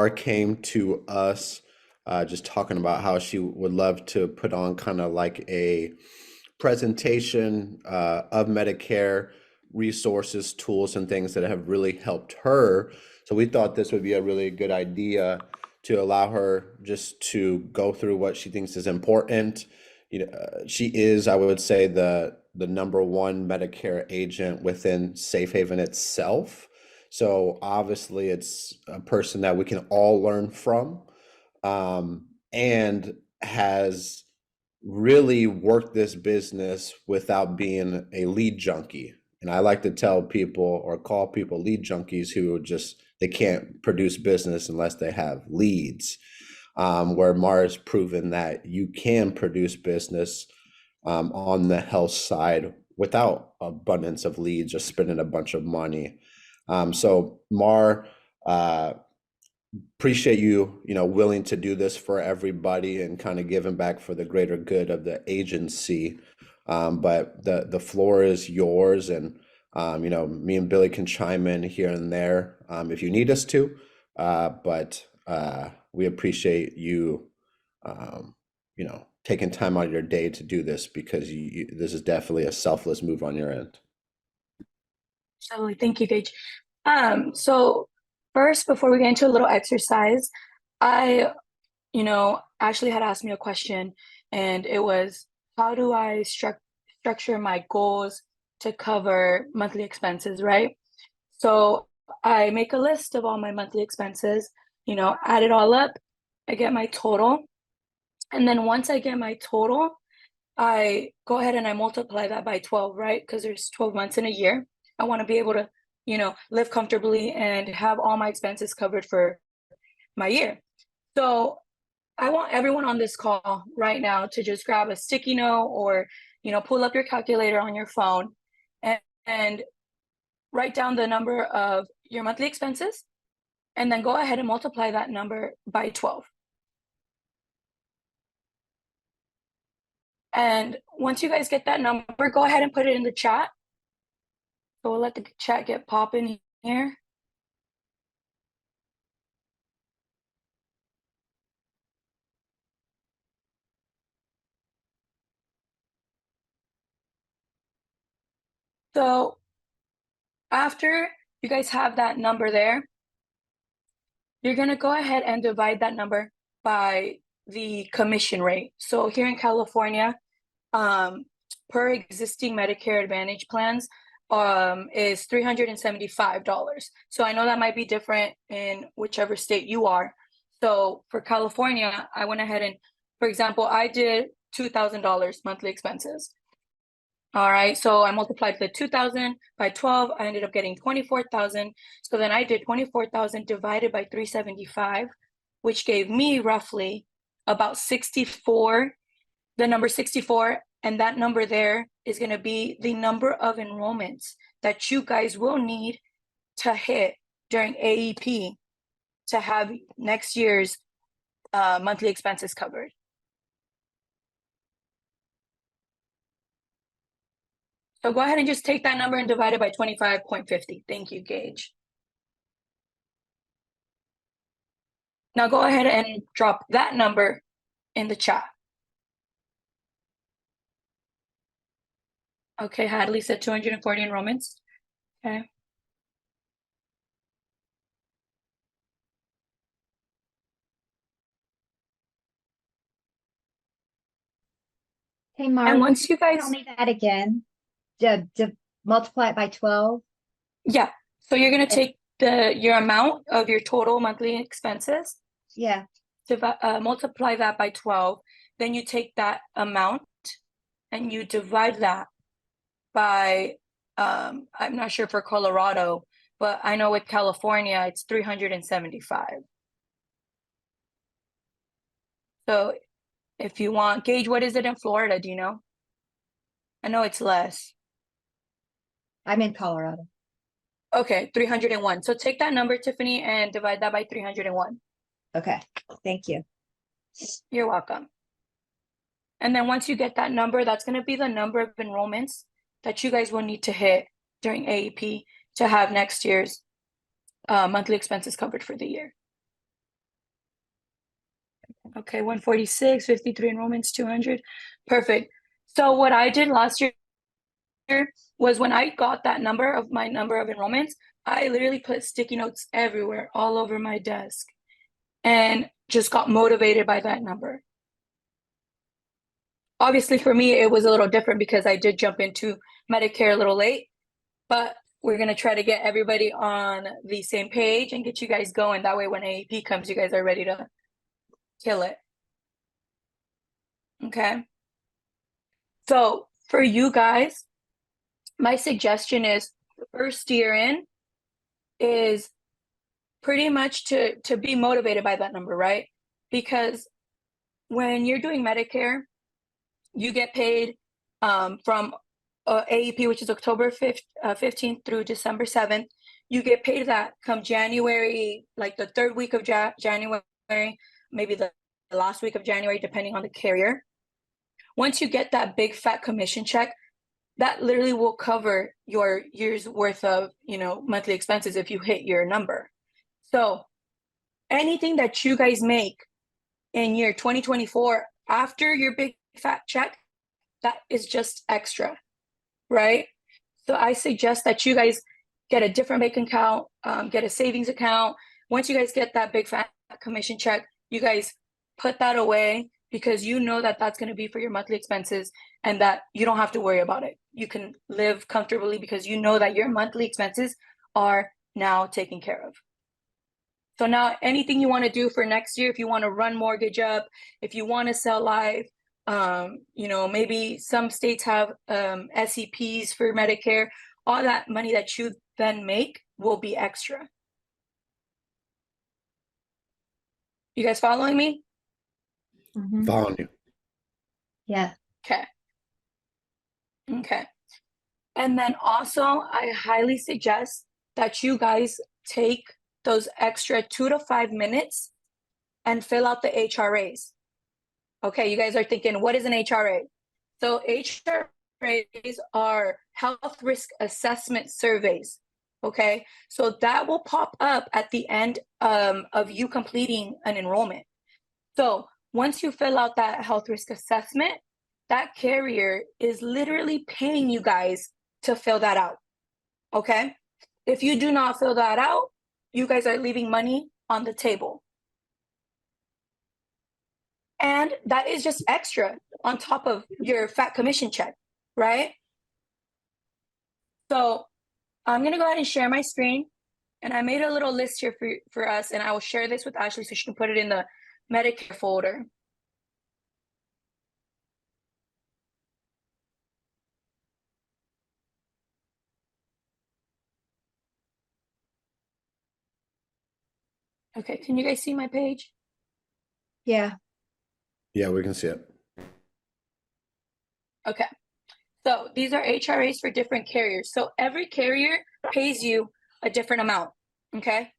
Mar came to us just talking about how she would love to put on kind of like a presentation of Medicare resources, tools, and things that have really helped her. So we thought this would be a really good idea to allow her just to go through what she thinks is important. She is, I would say, the number one Medicare agent within Safe Haven itself. So obviously, it's a person that we can all learn from, and has really worked this business without being a lead junkie. And I like to tell people or call people lead junkies who just they can't produce business unless they have leads. Where Mars proven that you can produce business on the health side without abundance of leads or spending a bunch of money. So Mar, appreciate you, willing to do this for everybody and kind of giving back for the greater good of the agency. But the floor is yours, and me and Billy can chime in here and there if you need us to. But we appreciate you, taking time out of your day to do this, because this is definitely a selfless move on your end. Absolutely. Thank you, Gage. So first, before we get into a little exercise, Ashley had asked me a question, and it was, how do I structure my goals to cover monthly expenses, right? So I make a list of all my monthly expenses, add it all up, I get my total. And then once I get my total, I go ahead and I multiply that by 12, right? Because there's 12 months in a year. I want to be able to, live comfortably and have all my expenses covered for my year. So I want everyone on this call right now to just grab a sticky note or, pull up your calculator on your phone and write down the number of your monthly expenses, and then go ahead and multiply that number by 12. And once you guys get that number, go ahead and put it in the chat. So we'll let the chat get popping here. So after you guys have that number there, you're going to go ahead and divide that number by the commission rate. So here in California, per existing Medicare Advantage plans, is $375. So I know that might be different in whichever state you are. So for California, I went ahead and, for example, I did $2,000 monthly expenses. All right, so I multiplied the 2,000 by 12. I ended up getting 24,000. So then I did 24,000 divided by 375, which gave me roughly about 64, the number 64. And that number there is going to be the number of enrollments that you guys will need to hit during AEP to have next year's monthly expenses covered. So go ahead and just take that number and divide it by 25.50. Thank you, Gage. Now go ahead and drop that number in the chat. Okay, Hadley said 240 enrollments. Okay. Hey, Mark, And once you guys tell me that again, to multiply it by 12. Yeah, so you're going to take your amount of your total monthly expenses, Yeah. multiply that by 12. Then you take that amount and you divide that by, I'm not sure for Colorado, but I know with California, it's 375. So if you want, Gage, what is it in Florida? Do you know? I know it's less. I'm in Colorado. Okay, 301. So take that number, Tiffany, and divide that by 301. Okay, thank you. You're welcome. And then once you get that number, that's going to be the number of enrollments that you guys will need to hit during AEP to have next year's monthly expenses covered for the year. Okay, 146, 53 enrollments, 200. Perfect. So what I did last year was when I got that number of my number of enrollments, I literally put sticky notes everywhere, all over my desk, and just got motivated by that number. Obviously, for me, it was a little different because I did jump into Medicare a little late, but we're going to try to get everybody on the same page and get you guys going. That way, when AEP comes, you guys are ready to kill it. Okay. So for you guys, my suggestion is the first year in is pretty much to be motivated by that number, right? Because when you're doing Medicare, you get paid from AEP, which is October 15th through December 7th. You get paid that come January, like the third week of January, maybe the last week of January, depending on the carrier. Once you get that big fat commission check, that literally will cover your year's worth of, monthly expenses if you hit your number. So anything that you guys make in year 2024 after your big fat check, that is just extra, right? So I suggest that you guys get a different bank account, get a savings account. Once you guys get that big fat commission check, you guys put that away because you know that that's going to be for your monthly expenses and that you don't have to worry about it. You can live comfortably because you know that your monthly expenses are now taken care of. So now anything you want to do for next year, if you want to run mortgage up, if you want to sell life, maybe some states have SEPs for Medicare, all that money that you then make will be extra. You guys following me? Mhm. Following you. Yeah. Okay. And then also, I highly suggest that you guys take those extra 2 to 5 minutes and fill out the HRAs. Okay, you guys are thinking, what is an HRA? So HRAs are health risk assessment surveys. Okay, so that will pop up at the end of you completing an enrollment. So once you fill out that health risk assessment, that carrier is literally paying you guys to fill that out. Okay, if you do not fill that out, you guys are leaving money on the table. And that is just extra on top of your fat commission check, right? So I'm going to go ahead and share my screen. And I made a little list here for us, and I will share this with Ashley so she can put it in the Medicare folder. Okay, can you guys see my page? Yeah. Yeah, we can see it. Okay, so these are HRAs for different carriers. So every carrier pays you a different amount, okay?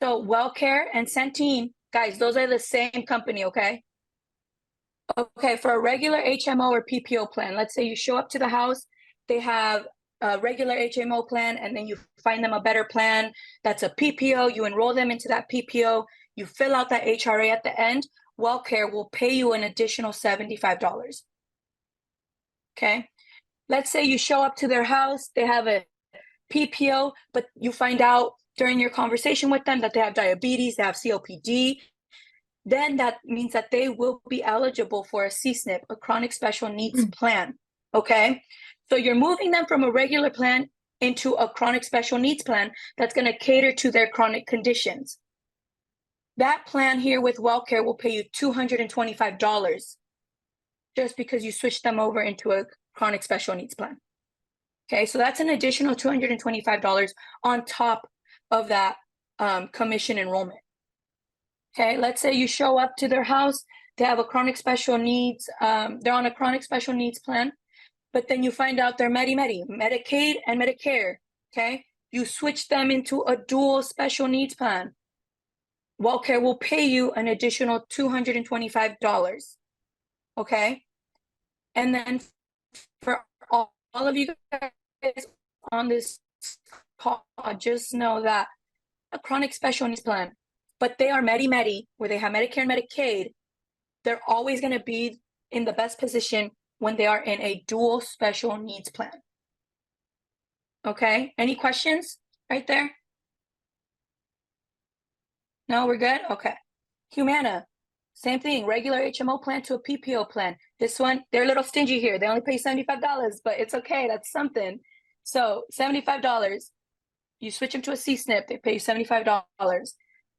So WellCare and Centene, guys, those are the same company, okay? Okay, for a regular HMO or PPO plan, let's say you show up to the house, they have a regular HMO plan, and then you find them a better plan that's a PPO, you enroll them into that PPO, you fill out that HRA at the end, WellCare will pay you an additional $75. Okay, let's say you show up to their house, they have a PPO, but you find out during your conversation with them that they have diabetes, they have COPD, then that means that they will be eligible for a CSNP, a chronic special needs plan, okay? So you're moving them from a regular plan into a chronic special needs plan that's going to cater to their chronic conditions. That plan here with WellCare will pay you $225 just because you switched them over into a chronic special needs plan. Okay, so that's an additional $225 on top of that commission enrollment. Okay, let's say you show up to their house, they have a chronic special needs, they're on a chronic special needs plan, but then you find out they're Medicaid and Medicare, okay? You switch them into a dual special needs plan. WellCare will pay you an additional $225, okay? And then for all of you guys on this call, just know that a chronic special needs plan, but they are Medi, where they have Medicare and Medicaid, they're always going to be in the best position when they are in a dual special needs plan. Okay, any questions right there? No, we're good? Okay. Humana, same thing, regular HMO plan to a PPO plan. This one, they're a little stingy here. They only pay $75, but it's okay, that's something. So $75, you switch them to a C-SNP, they pay you $75.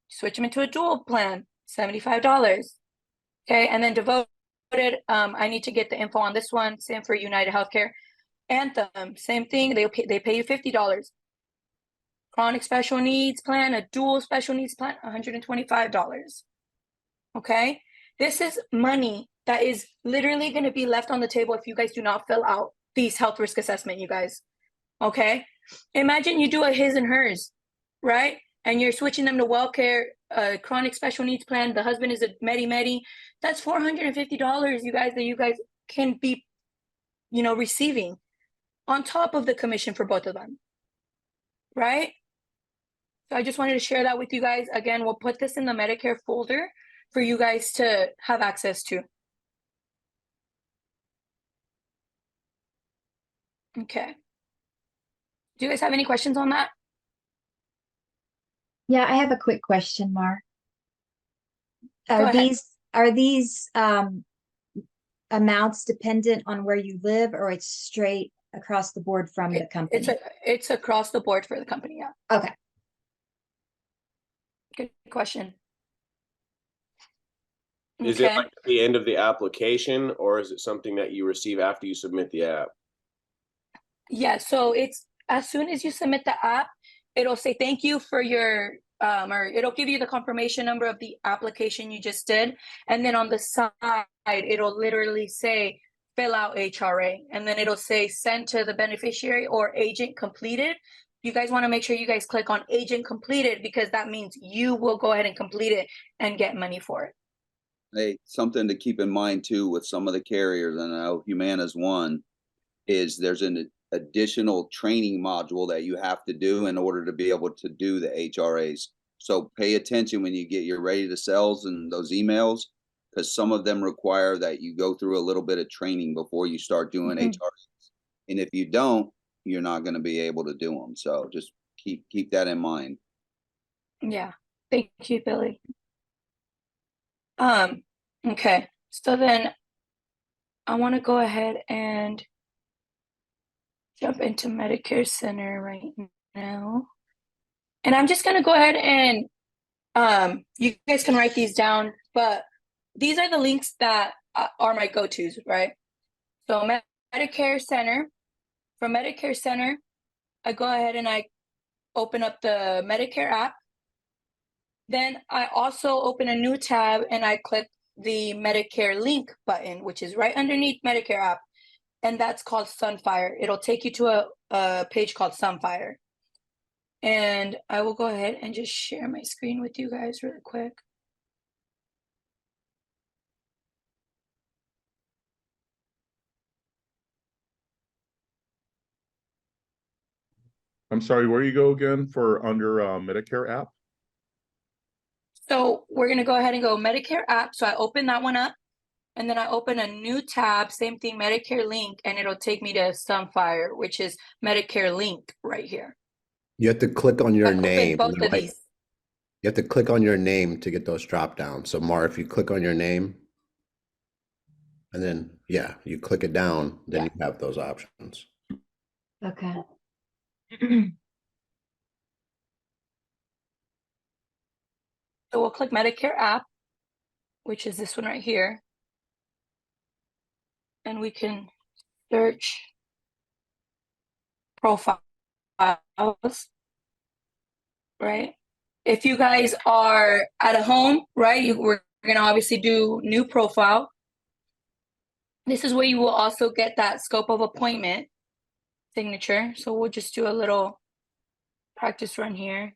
Switch them into a dual plan, $75. Okay, and then devoted, I need to get the info on this one, same for United Healthcare. Anthem, same thing, they pay you $50. Chronic special needs plan, a dual special needs plan, $125. Okay, this is money that is literally going to be left on the table if you guys do not fill out these health risk assessment, you guys. Okay, imagine you do a his and hers, right? And you're switching them to WellCare, chronic special needs plan. The husband is a Medi. That's $450, you guys, that you guys can be, receiving on top of the commission for both of them, right? So I just wanted to share that with you guys. Again, we'll put this in the Medicare folder for you guys to have access to. Okay. Do you guys have any questions on that? Yeah, I have a quick question, Mar. Go Are ahead. these amounts dependent on where you live, or it's straight across the board from the company? It's across the board for the company, yeah. Okay. Good question. Is it like at the end of the application, or is it something that you receive after you submit the app? Yeah, so it's as soon as you submit the app, it'll say thank you for your or it'll give you the confirmation number of the application you just did, and then on the side it'll literally say fill out HRA, and then it'll say send to the beneficiary or agent completed. You guys want to make sure you guys click on agent completed, because that means you will go ahead and complete it and get money for it. Hey, something to keep in mind too with some of the carriers, and I know Humana's one, is there's an additional training module that you have to do in order to be able to do the HRAs. So pay attention when you get your ready to sells and those emails, because some of them require that you go through a little bit of training before you start doing HRAs. And if you don't, you're not going to be able to do them. So just keep that in mind. Yeah, thank you, Billy. Okay, so then I want to go ahead and jump into Medicare Center right now. And I'm just gonna go ahead and you guys can write these down, but these are the links that are my go-tos, right? So Medicare Center, from Medicare Center, I go ahead and I open up the Medicare app. Then I also open a new tab and I click the Medicare link button, which is right underneath Medicare app. And that's called Sunfire. It'll take you to a page called Sunfire. And I will go ahead and just share my screen with you guys really quick. I'm sorry, where you go again for under Medicare app? So we're going to go ahead and go Medicare app. So I open that one up, and then I open a new tab, same thing, Medicare link, and it'll take me to Sunfire, which is Medicare link right here. You have to click on your name. Both of these. You have to click on your name to get those drop downs. So Mar, if you click on your name, and then, yeah, you click it down, then you have those options. Okay. So we'll click Medicare app, which is this one right here. And we can search profiles, right? If you guys are at a home, right, we're gonna obviously do new profile. This is where you will also get that scope of appointment signature. So we'll just do a little practice run here.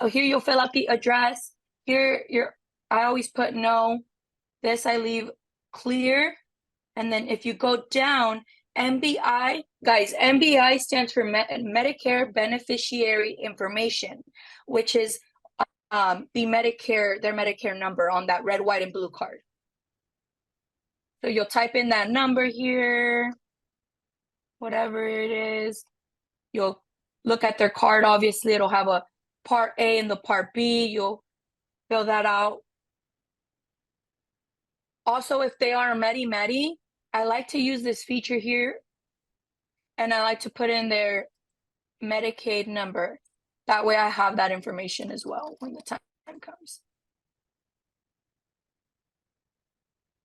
So here you'll fill out the address. Here I always put no. This I leave clear. And then if you go down, MBI, guys, MBI stands for Medicare Beneficiary Information, which is their Medicare number on that red, white, and blue card. So you'll type in that number here, whatever it is. You'll look at their card. Obviously, it'll have a Part A and the Part B. You'll fill that out. Also, if they are a Medi, I like to use this feature here, and I like to put in their Medicaid number. That way I have that information as well when the time comes.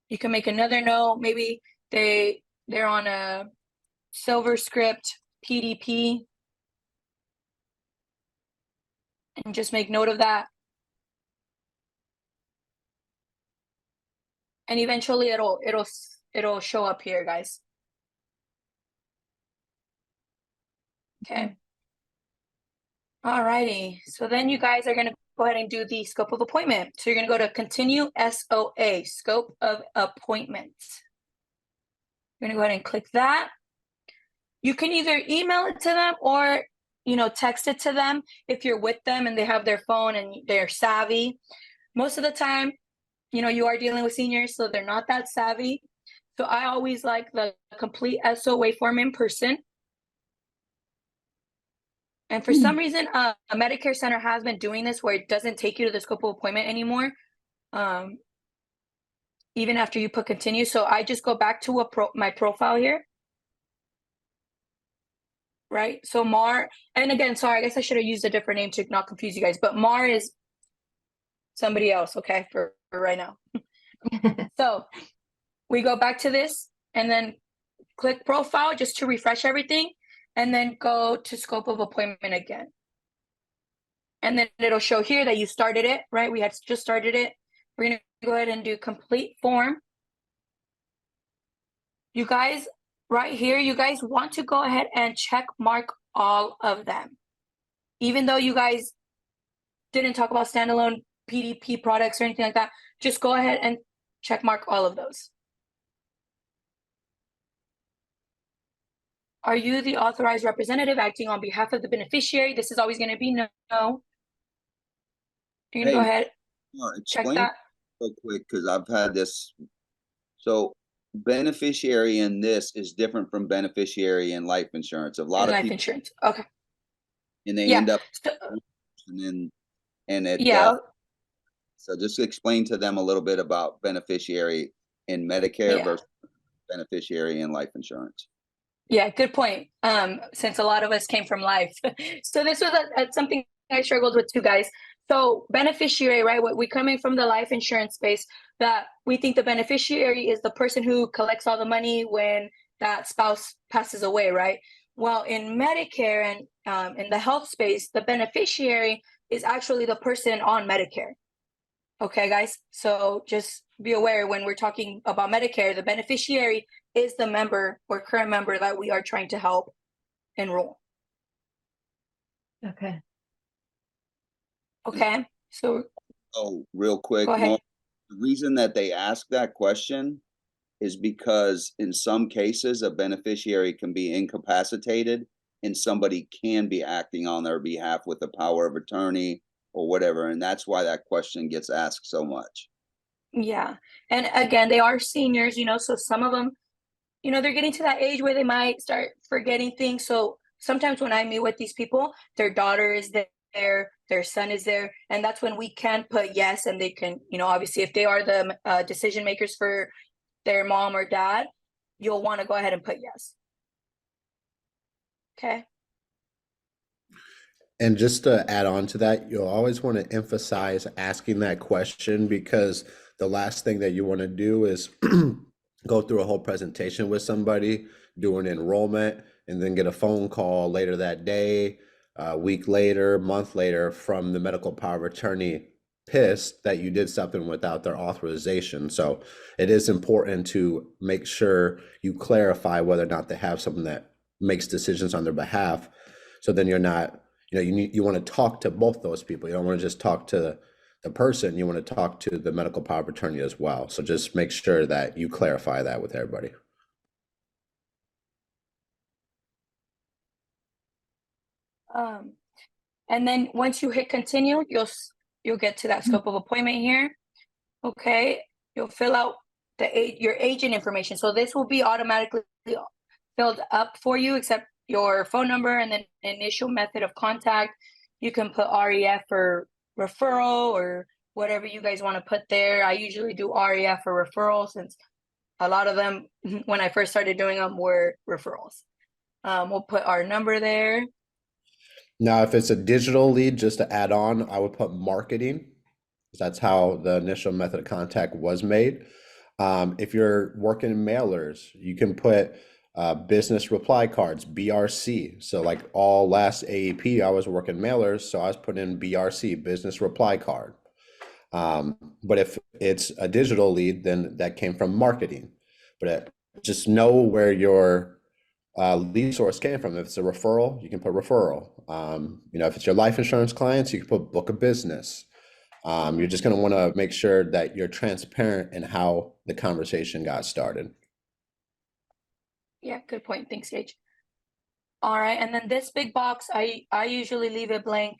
You can make another note. Maybe they're on a silver script PDP, and just make note of that. And eventually it'll show up here, guys. Okay. Alrighty. So then you guys are gonna go ahead and do the scope of appointment. So you're gonna go to continue SOA, scope of appointment. You're gonna go ahead and click that. You can either email it to them or text it to them if you're with them and they have their phone and they're savvy. Most of the time, you are dealing with seniors, so they're not that savvy. So I always like the complete SOA form in person. And for some reason, a Medicare Center has been doing this where it doesn't take you to the scope of appointment anymore, even after you put continue. So I just go back to my profile here. Right, so Marr, and again, sorry, I guess I should have used a different name to not confuse you guys, but Marr is somebody else, okay, for right now. So we go back to this and then click profile just to refresh everything, and then go to scope of appointment again. And then it'll show here that you started it, right? We had just started it. We're gonna go ahead and do complete form. You guys, right here, you guys want to go ahead and check mark all of them. Even though you guys didn't talk about standalone PDP products or anything like that, just go ahead and check mark all of those. Are you the authorized representative acting on behalf of the beneficiary? This is always going to be no. You're going to go ahead, check that. Real quick, because I've had this. So beneficiary in this is different from beneficiary in life insurance. A lot of life people, insurance. Okay. And they end up so just explain to them a little bit about beneficiary in Medicare versus beneficiary in life insurance. Yeah, good point. Since a lot of us came from life. So this was something I struggled with too, guys. So beneficiary, right? We coming from the life insurance space, that we think the beneficiary is the person who collects all the money when that spouse passes away, right? Well, in Medicare and in the health space, the beneficiary is actually the person on Medicare. Okay, guys? So just be aware when we're talking about Medicare, the beneficiary is the member or current member that we are trying to help enroll. Okay. Okay, so. Oh, real quick, go ahead. the reason that they ask that question is because in some cases, a beneficiary can be incapacitated and somebody can be acting on their behalf with the power of attorney or whatever. And that's why that question gets asked so much. Yeah. And again, they are seniors, so some of them, they're getting to that age where they might start forgetting things. So sometimes when I meet with these people, their daughter is there, their son is there, and that's when we can put yes, and they can, obviously if they are the decision makers for their mom or dad, you'll want to go ahead and put yes. Okay. And just to add on to that, you'll always want to emphasize asking that question, because the last thing that you want to do is go through a whole presentation with somebody, do an enrollment, and then get a phone call later that day, a week later, month later, from the medical power of attorney pissed that you did something without their authorization. So it is important to make sure you clarify whether or not they have someone that makes decisions on their behalf. So then you're not, you want to talk to both those people. You don't want to just talk to the person. You want to talk to the medical power of attorney as well. So just make sure that you clarify that with everybody. And then once you hit continue, you'll get to that scope of appointment here. Okay, you'll fill out your agent information. So this will be automatically filled up for you, except your phone number and then initial method of contact. You can put REF for referral or whatever you guys want to put there. I usually do REF for referral since a lot of them, when I first started doing them, were referrals. We'll put our number there. Now, if it's a digital lead, just to add on, I would put marketing. That's how the initial method of contact was made. If you're working in mailers, you can put business reply cards, BRC. So like all last AEP, I was working mailers, so I was putting in BRC, business reply card. But if it's a digital lead, then that came from marketing. But just know where your lead source came from. If it's a referral, you can put referral. If it's your life insurance clients, you can put book of business. You're just going to want to make sure that you're transparent in how the conversation got started. Yeah, good point. Thanks, Gage. All right, and then this big box, I usually leave it blank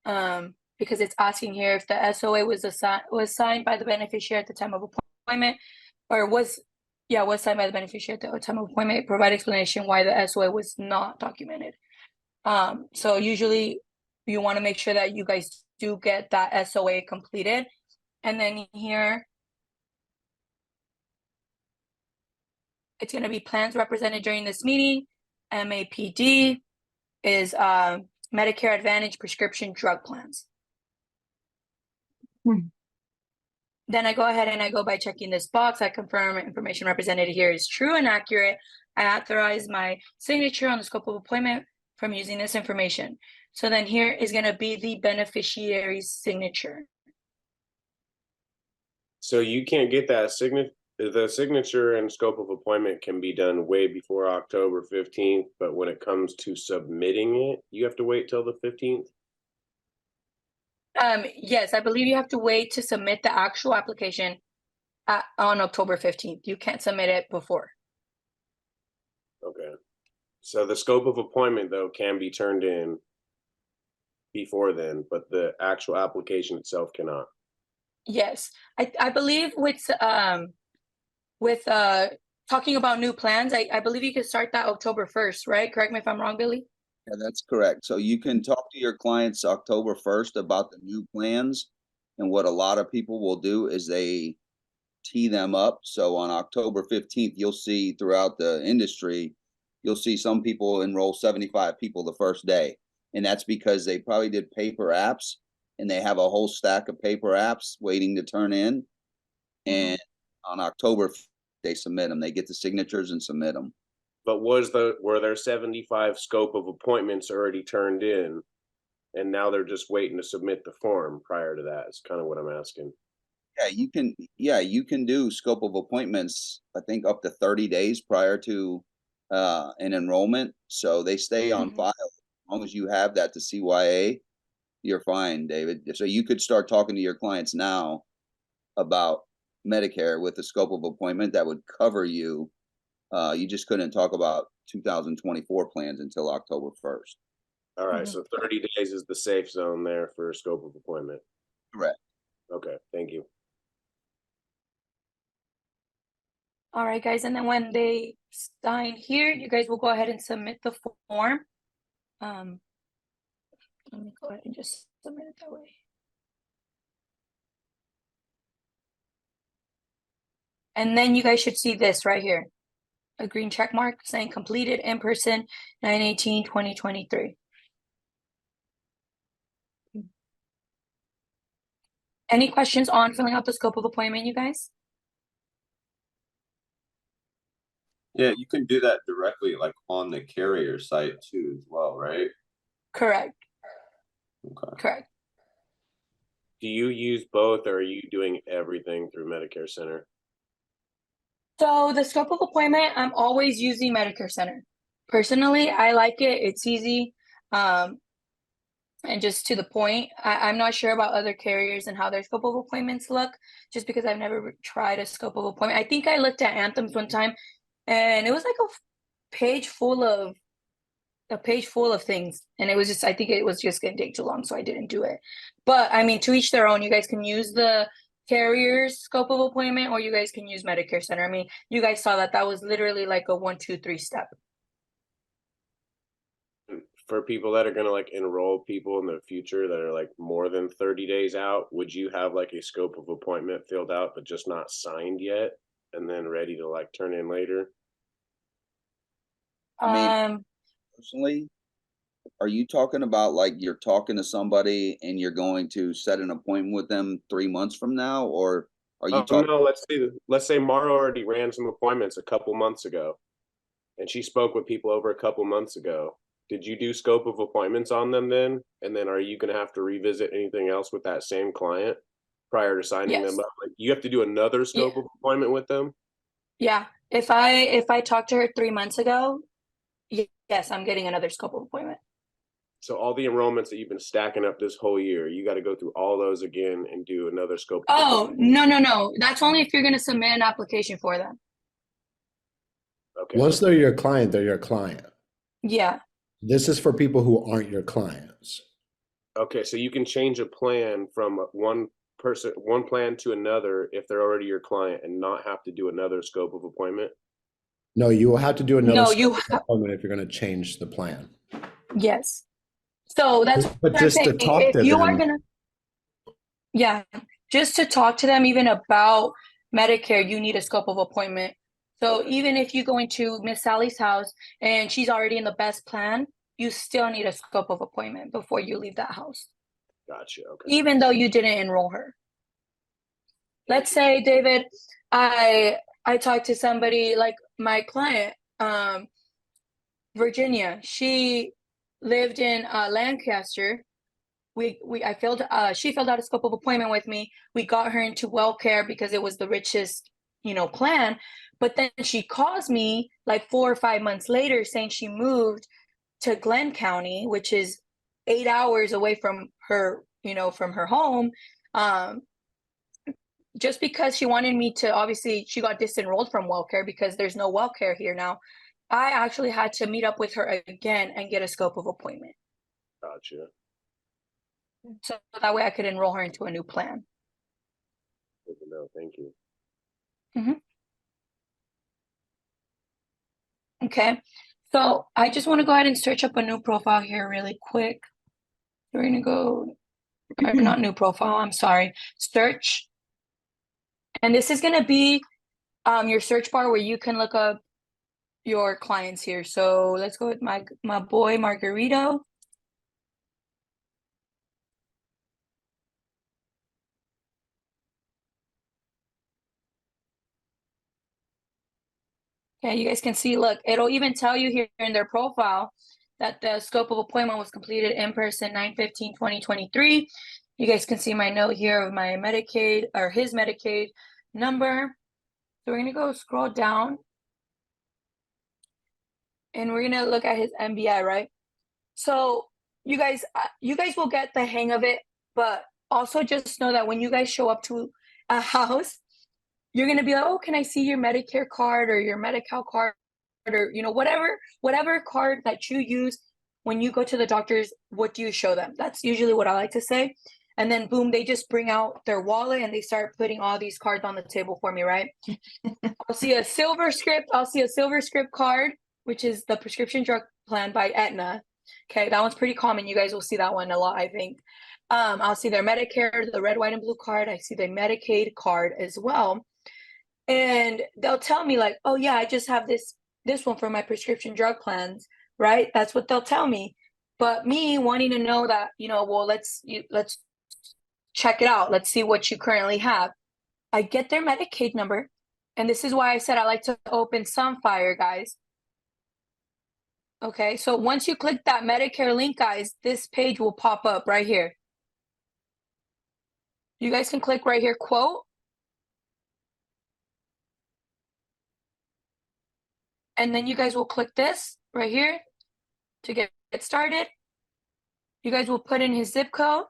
because it's asking here if the SOA was signed by the beneficiary at the time of appointment, or was signed by the beneficiary at the time of appointment. Provide explanation why the SOA was not documented. So usually you want to make sure that you guys do get that SOA completed. And then here, it's going to be plans represented during this meeting. MAPD is Medicare Advantage prescription drug plans. Then I go ahead and I go by checking this box. I confirm information represented here is true and accurate. I authorize my signature on the scope of appointment from using this information. So then here is going to be the beneficiary's signature. So you can't get that signature. The signature and scope of appointment can be done way before October 15th, but when it comes to submitting it, you have to wait till the 15th? Yes, I believe you have to wait to submit the actual application on October 15th. You can't submit it before. Okay. So the scope of appointment, though, can be turned in before then, but the actual application itself cannot. Yes, I believe with talking about new plans, I believe you can start that October 1st, right? Correct me if I'm wrong, Billy. Yeah, that's correct. So you can talk to your clients October 1st about the new plans. And what a lot of people will do is they tee them up. So on October 15th, you'll see throughout the industry, you'll see some people enroll 75 people the first day. And that's because they probably did paper apps and they have a whole stack of paper apps waiting to turn in. And on October, they submit them. They get the signatures and submit them. But were there 75 scope of appointments already turned in, and now they're just waiting to submit the form prior to that? Is kind of what I'm asking. You can do scope of appointments, I think up to 30 days prior to an enrollment. So they stay on file. As long as you have that to CYA, you're fine, David. So you could start talking to your clients now about Medicare with the scope of appointment that would cover you. You just couldn't talk about 2024 plans until October 1st. All right, so 30 days is the safe zone there for scope of appointment. Correct. Okay, thank you. All right, guys, and then when they sign here, you guys will go ahead and submit the form. Let me go ahead and just submit it that way. And then you guys should see this right here. A green check mark saying completed in person 9/18/2023. Any questions on filling out the scope of appointment, you guys? Yeah, you can do that directly, like on the carrier site too, as well, right? Correct. Okay. Correct. Do you use both, or are you doing everything through Medicare Center? So the scope of appointment, I'm always using Medicare Center. Personally, I like it. It's easy. And just to the point, I'm not sure about other carriers and how their scope of appointments look, just because I've never tried a scope of appointment. I think I looked at Anthem's one time, and it was like a page full of a page full of things, and it was just, I think it was just gonna take too long, so I didn't do it. But I mean, to each their own. You guys can use the carrier's scope of appointment, or you guys can use Medicare Center. I mean, you guys saw that was literally like a 1, 2, 3 step. For people that are gonna like enroll people in the future that are like more than 30 days out, would you have like a scope of appointment filled out but just not signed yet, and then ready to like turn in later? I mean, personally, are you talking about like you're talking to somebody and you're going to set an appointment with them 3 months from now, or are you talking? No, let's say Mara already ran some appointments a couple months ago, and she spoke with people over a couple months ago. Did you do scope of appointments on them then? And then are you going to have to revisit anything else with that same client prior to signing Yes. them up? Like, you have to do another scope of appointment with them? Yeah. If I talked to her 3 months ago, yes, I'm getting another scope of appointment. So all the enrollments that you've been stacking up this whole year, you got to go through all those again and do another scope of Oh, no. That's only if you're going to submit an application for them. Okay. Once they're your client, they're your client. Yeah. This is for people who aren't your clients. Okay, so you can change a plan from one plan to another if they're already your client and not have to do another scope of appointment? No, you will have to do another No, scope of appointment if you're going to change the plan. yes. So that's But what I'm just to saying. talk If to you are them, gonna, yeah, just to talk to them even about Medicare, you need a scope of appointment. So even if you go into Miss Sally's house and she's already in the best plan, you still need a scope of appointment before you leave that house, Gotcha. Okay. even though you didn't enroll her. Let's say, David, I talked to somebody like my client, Virginia. She lived in Lancaster. She filled out a scope of appointment with me. We got her into WellCare because it was the richest, plan. But then she calls me like 4 or 5 months later saying she moved to Glenn County, which is 8 hours away from her, from her home. Just because she wanted me to, obviously she got disenrolled from WellCare because there's no WellCare here now. I actually had to meet up with her again and get a scope of appointment. Gotcha. So that way I could enroll her into a new plan. Good to know. Thank you. Okay. So I just want to go ahead and search up a new profile here really quick. We're going to go, or not new profile, I'm sorry, search. And this is going to be your search bar where you can look up your clients here. So let's go with my boy Margarito. Okay, you guys can see, look, it'll even tell you here in their profile that the scope of appointment was completed in person 9/15/2023. You guys can see my note here of my Medicaid or his Medicaid number. So we're gonna go scroll down and we're gonna look at his MBI, right? So you guys will get the hang of it, but also just know that when you guys show up to a house, you're gonna be like, oh, can I see your Medicare card or your Medi-Cal card, or whatever card that you use when you go to the doctors? What do you show them? That's usually what I like to say. And then boom, they just bring out their wallet and they start putting all these cards on the table for me, right? I'll see a silver script card, which is the prescription drug plan by Aetna. Okay, that one's pretty common. You guys will see that one a lot, I think. I'll see their Medicare, the red, white, and blue card. I see their Medicaid card as well. And they'll tell me like, oh yeah, I just have this one for my prescription drug plans, right? That's what they'll tell me. But me wanting to know that, well, let's check it out. Let's see what you currently have. I get their Medicaid number. And this is why I said I like to open Sunfire, guys. Okay, so once you click that Medicare link, guys, this page will pop up right here. You guys can click right here, quote. And then you guys will click this right here to get started. You guys will put in his zip code,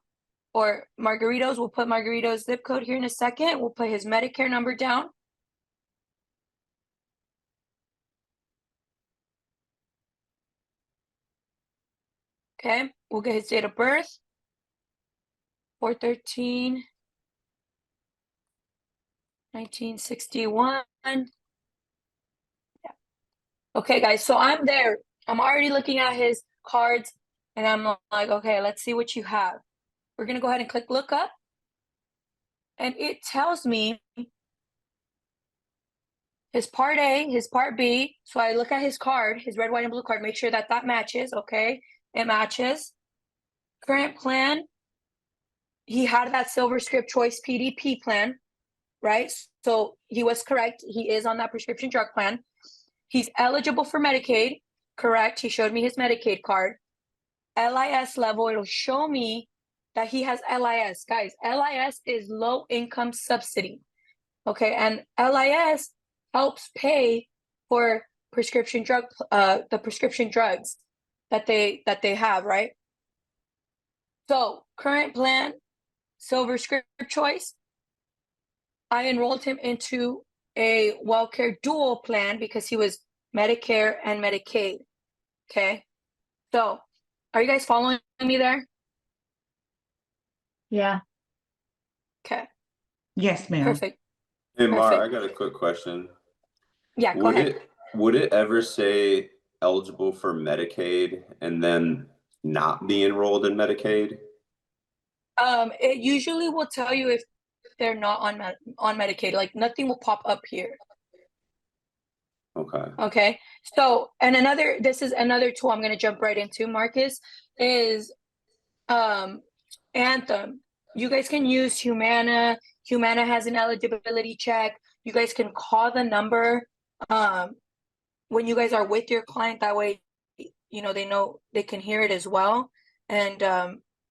or Margarito's. We'll put Margarito's zip code here in a second. We'll put his Medicare number down. Okay, we'll get his date of birth. 4/13, 1961. Yeah. Okay, guys, so I'm there. I'm already looking at his cards, and I'm like, okay, let's see what you have. We're gonna go ahead and click look up, and it tells me his part A, his part B. So I look at his card, his red, white, and blue card, make sure that that matches. Okay, it matches. Current plan, he had that Silver Script Choice PDP plan, right? So he was correct. He is on that prescription drug plan. He's eligible for Medicaid, correct? He showed me his Medicaid card. LIS level, it'll show me that he has LIS. Guys, LIS is low income subsidy. Okay, and LIS helps pay for prescription drug the prescription drugs that they have, right? So current plan, Silver Script Choice. I enrolled him into a WellCare dual plan because he was Medicare and Medicaid. Okay, so are you guys following me there? Yeah. Okay, Yes, ma'am. perfect. Hey, Mar, Perfect. I got a quick question. Yeah, go ahead. Would it ever say eligible for Medicaid and then not be enrolled in Medicaid? It usually will tell you if they're not on Medicaid. Like nothing will pop up here. Okay. Okay. So, and this is another tool I'm going to jump right into, Marcus, is Anthem. You guys can use Humana. Humana has an eligibility check. You guys can call the number when you guys are with your client. That way, you know, they can hear it as well. And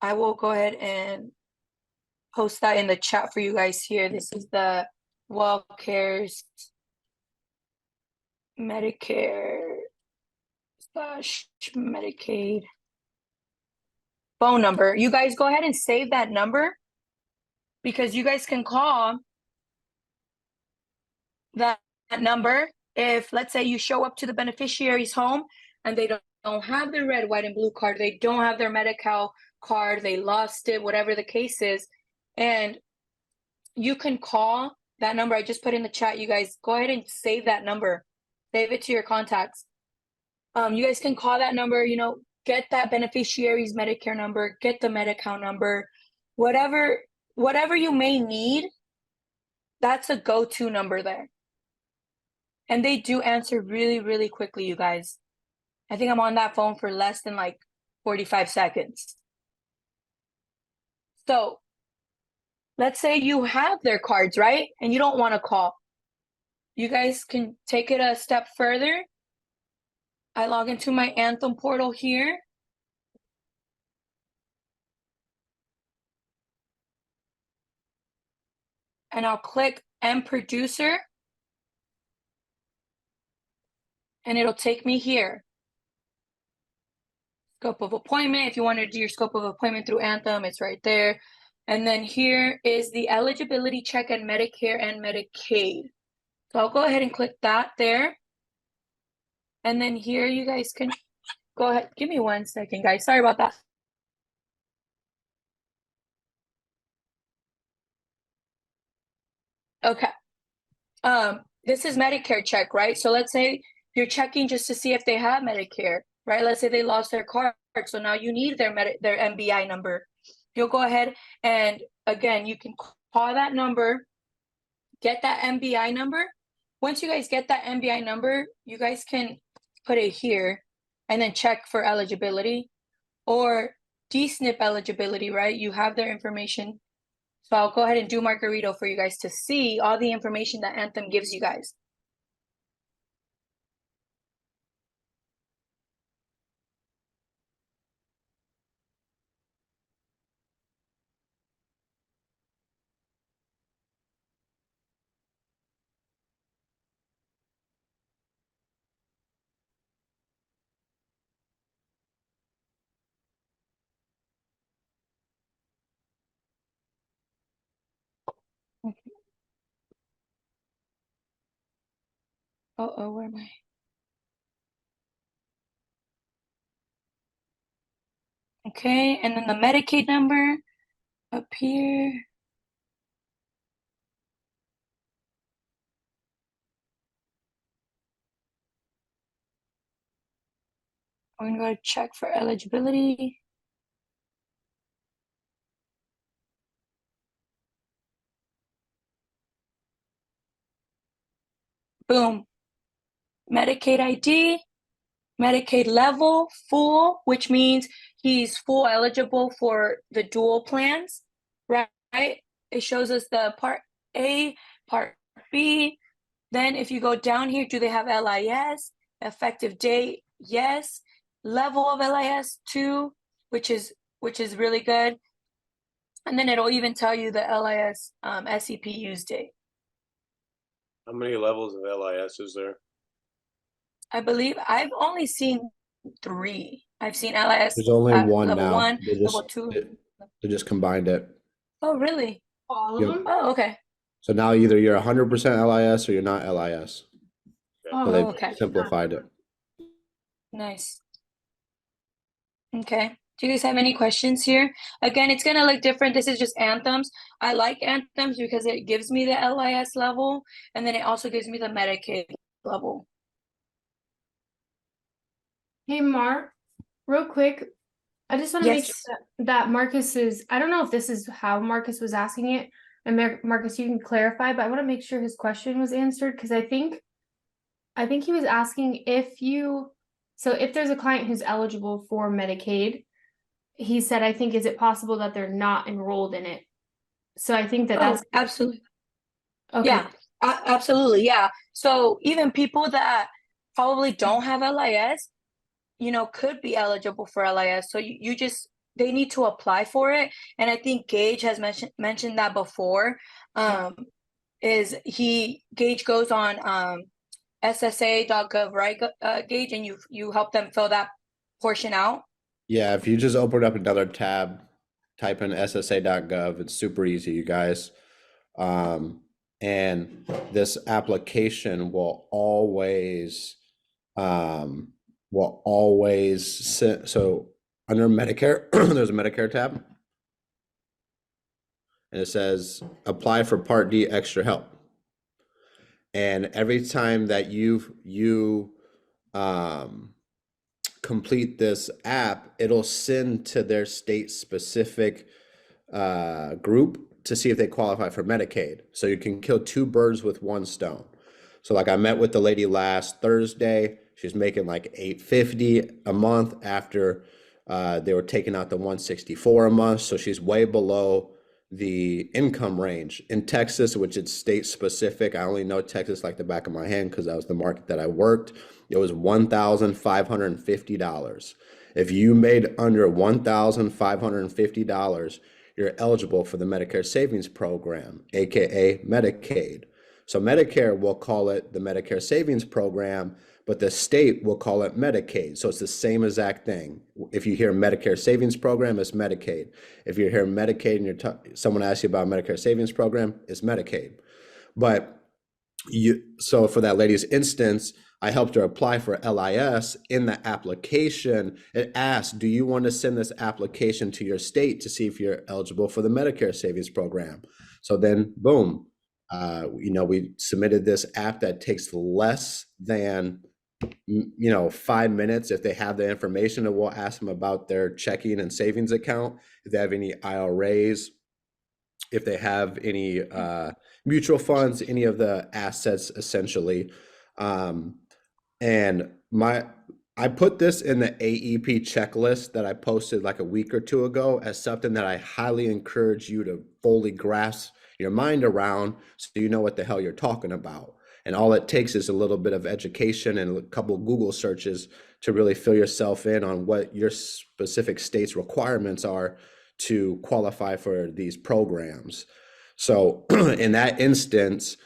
I will go ahead and post that in the chat for you guys here. This is the WellCare's Medicare / Medicaid phone number. You guys go ahead and save that number because you guys can call that number if, let's say, you show up to the beneficiary's home and they don't have their red, white, and blue card, they don't have their Medi-Cal card, they lost it, whatever the case is, and you can call that number I just put in the chat. You guys go ahead and save that number, save it to your contacts. You guys can call that number, you know, get that beneficiary's Medicare number, get the Medi-Cal number, whatever you may need. That's a go-to number there. And they do answer really, really quickly, you guys. I think I'm on that phone for less than like 45 seconds. So let's say you have their cards, right? And you don't want to call. You guys can take it a step further. I log into my Anthem portal here. And I'll click M Producer. And it'll take me here. Scope of appointment. If you want to do your scope of appointment through Anthem, it's right there. And then here is the eligibility check and Medicare and Medicaid. So I'll go ahead and click that there. And then here you guys can go ahead. Give me 1 second, guys. Sorry about that. Okay. This is Medicare check, right? So let's say you're checking just to see if they have Medicare, right? Let's say they lost their card, so now you need their MBI number. You'll go ahead and again, you can call that number, get that MBI number. Once you guys get that MBI number, you guys can put it here and then check for eligibility or DSNP eligibility, right? You have their information. So I'll go ahead and do Margarito for you guys to see all the information that Anthem gives you guys. Okay. Where am I? Okay, and then the Medicaid number up here. I'm gonna go check for eligibility. Boom. Medicaid ID, Medicaid level, full, which means he's full eligible for the dual plans, right? It shows us the Part A, Part B. Then if you go down here, do they have LIS? Effective date, yes. Level of LIS, 2, which is really good. And then it'll even tell you the LIS SEP use date. How many levels of LIS is there? I believe I've only seen 3. I've seen LIS There's only one level now. 1, They level just 2. they just combined it. Oh, really? All of Yep. them? Oh, okay. So now either you're 100% LIS or you're not LIS. Oh, So they've okay. simplified it. Nice. Okay. Do you guys have any questions here? Again, it's gonna look different. This is just Anthems. I like Anthems because it gives me the LIS level, and then it also gives me the Medicaid level. Hey, Mark, real quick, I just want to make Yes. sure that Marcus is, I don't know if this is how Marcus was asking it, and Marcus, you can clarify, but I want to make sure his question was answered, because I think he was asking so if there's a client who's eligible for Medicaid, he said, I think, is it possible that they're not enrolled in it? So I think Oh, that's absolutely. okay. Yeah, absolutely. Yeah. So even people that probably don't have LIS, could be eligible for LIS. So they need to apply for it. And I think Gage has mentioned that before. Gage goes on SSA.GOV, right, Gage, and you help them fill that portion out. Yeah, if you just open up another tab, type in SSA.gov, it's super easy, you guys. And this application will always so under Medicare, there's a Medicare tab. And it says apply for Part D extra help. And every time that you complete this app, it'll send to their state specific group to see if they qualify for Medicaid. So you can kill 2 birds with 1 stone. So like I met with the lady last Thursday. She's making like $850 a month after they were taking out the $164 a month. So she's way below the income range. In Texas, which is state specific, I only know Texas like the back of my hand because that was the market that I worked. It was $1,550. If you made under $1,550, you're eligible for the Medicare Savings Program, aka Medicaid. So Medicare will call it the Medicare Savings Program, but the state will call it Medicaid. So it's the same exact thing. If you hear Medicare Savings Program, it's Medicaid. If you hear Medicaid and someone asks you about Medicare Savings Program, it's Medicaid. But so for that lady's instance, I helped her apply for LIS. In the application, it asks, do you want to send this application to your state to see if you're eligible for the Medicare Savings Program? So then, boom, we submitted this app that takes less than 5 minutes. If they have the information, and we'll ask them about their checking and savings account, if they have any IRAs, if they have any mutual funds, any of the assets essentially. And I put this in the AEP checklist that I posted like a week or 2 ago as something that I highly encourage you to fully grasp your mind around so you know what the hell you're talking about. And all it takes is a little bit of education and a couple of Google searches to really fill yourself in on what your specific state's requirements are to qualify for these programs. So in that instance,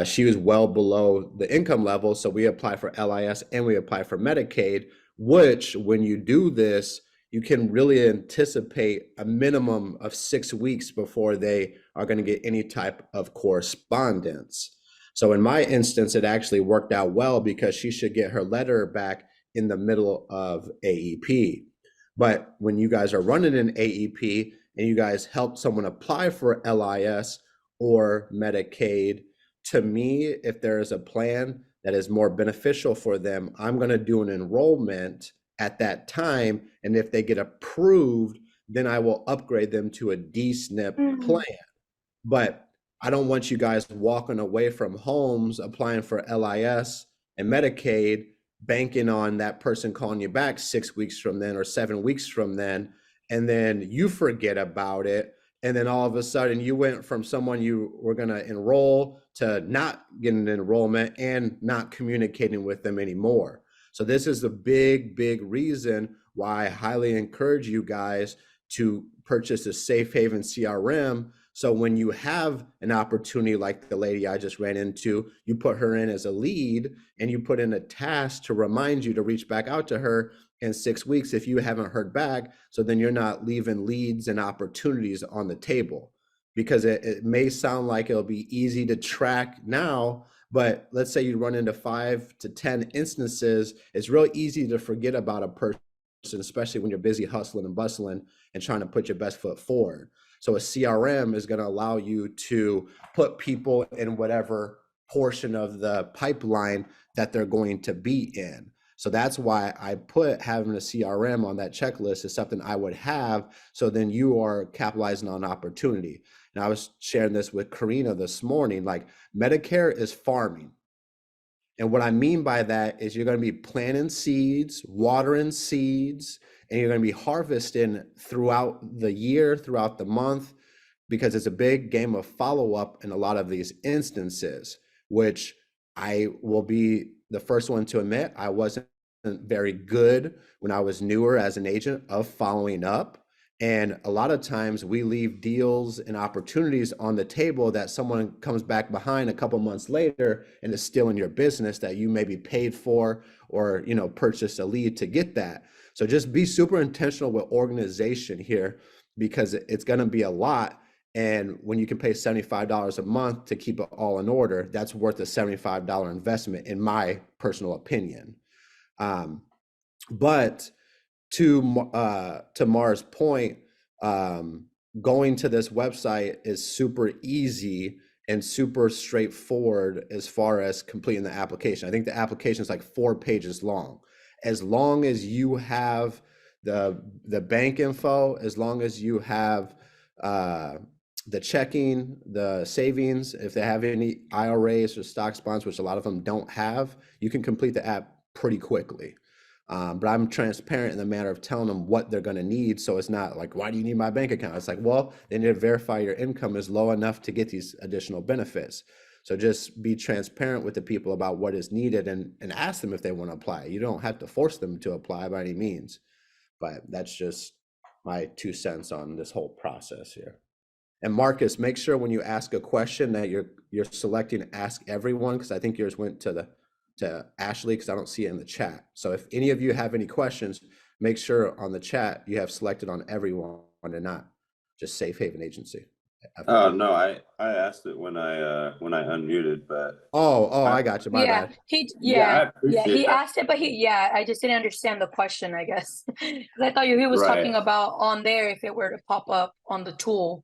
she was well below the income level. So we apply for LIS and we apply for Medicaid, which when you do this, you can really anticipate a minimum of 6 weeks before they are going to get any type of correspondence. So in my instance, it actually worked out well because she should get her letter back in the middle of AEP. But when you guys are running an AEP and you guys help someone apply for LIS or Medicaid, to me, if there is a plan that is more beneficial for them, I'm going to do an enrollment at that time. And if they get approved, then I will upgrade them to a DSNP plan. But I don't want you guys walking away from homes, applying for LIS and Medicaid, banking on that person calling you back 6 weeks from then or 7 weeks from then you forget about it. And then all of a sudden you went from someone you were going to enroll to not getting an enrollment and not communicating with them anymore. So this is the big reason why I highly encourage you guys to purchase a Safe Haven CRM. So when you have an opportunity like the lady I just ran into, you put her in as a lead and you put in a task to remind you to reach back out to her in 6 weeks if you haven't heard back. So then you're not leaving leads and opportunities on the table, because it may sound like it'll be easy to track now, but let's say you run into 5 to 10 instances, it's real easy to forget about a person, especially when you're busy hustling and bustling and trying to put your best foot forward. So a CRM is going to allow you to put people in whatever portion of the pipeline that they're going to be in. So that's why I put having a CRM on that checklist is something I would have. So then you are capitalizing on opportunity. And I was sharing this with Karina this morning, like Medicare is farming. And what I mean by that is you're going to be planting seeds, watering seeds, and you're going to be harvesting throughout the year, throughout the month, because it's a big game of follow-up in a lot of these instances, which I will be the first one to admit I wasn't very good when I was newer as an agent of following up. And a lot of times we leave deals and opportunities on the table that someone comes back behind a couple months later and is still in your business that you maybe paid for or, you know, purchased a lead to get that. So just be super intentional with organization here, because it's going to be a lot. And when you can pay $75 a month to keep it all in order, that's worth a $75 investment, in my personal opinion. But to Mar's point, going to this website is super easy and super straightforward as far as completing the application. I think the application is like 4 pages long. As long as you have the bank info, as long as you have the checking, the savings, if they have any IRAs or stock bonds, which a lot of them don't have, you can complete the app pretty quickly. But I'm transparent in the matter of telling them what they're going to need. So it's not like, why do you need my bank account? It's like, well, they need to verify your income is low enough to get these additional benefits. So just be transparent with the people about what is needed and ask them if they want to apply. You don't have to force them to apply by any means, but that's just my 2 cents on this whole process here. And Marcus, make sure when you ask a question that you're selecting Ask Everyone, because I think yours went to Ashley, because I don't see it in the chat. So if any of you have any questions, make sure on the chat you have selected on everyone and not just Safe Haven Agency. Oh no, I asked it when I unmuted, but I got you. My bad. I appreciate he that. asked it, but I just didn't understand the question, I guess. 'Cause I thought he was talking about on there if it were to pop up on the tool.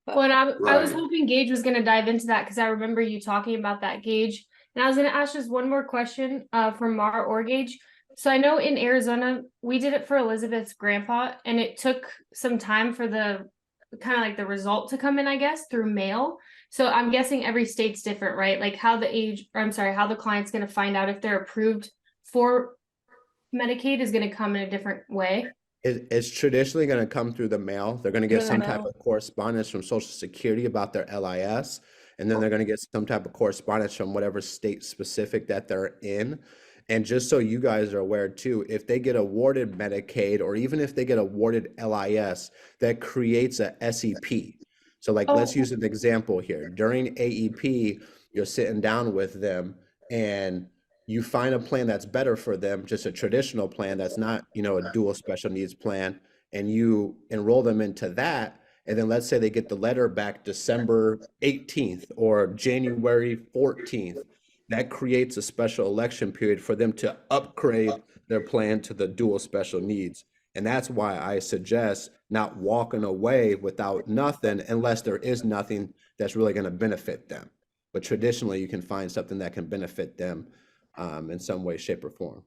Well, and I was hoping Gage was going to dive into that, because I remember you talking about that, Gage. And I was going to ask just one more question from Mar or Gage. So I know in Arizona, we did it for Elizabeth's grandpa, and it took some time for the kind of like the result to come in, I guess, through mail. So I'm guessing every state's different, right? Like how the client's going to find out if they're approved for Medicaid is going to come in a different way. It's traditionally going to come through the mail. They're going to get some type of correspondence from Social Security about their LIS, and then they're going to get some type of correspondence from whatever state specific that they're in. And just so you guys are aware too, if they get awarded Medicaid, or even if they get awarded LIS, that creates a SEP. So like, let's use an example here. During AEP, you're sitting down with them and you find a plan that's better for them, just a traditional plan that's not, a dual special needs plan, and you enroll them into that. And then let's say they get the letter back December 18th or January 14th. That creates a special election period for them to upgrade their plan to the dual special needs. And that's why I suggest not walking away without nothing unless there is nothing that's really going to benefit them. But traditionally, you can find something that can benefit them in some way, shape, or form.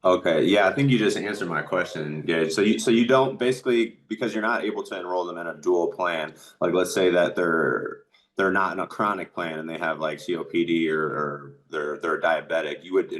Okay, yeah, I think you just answered my question, Gage. So you don't basically, because you're not able to enroll them in a dual plan. Like, let's say that they're not in a chronic plan and they have like COPD or they're diabetic. You would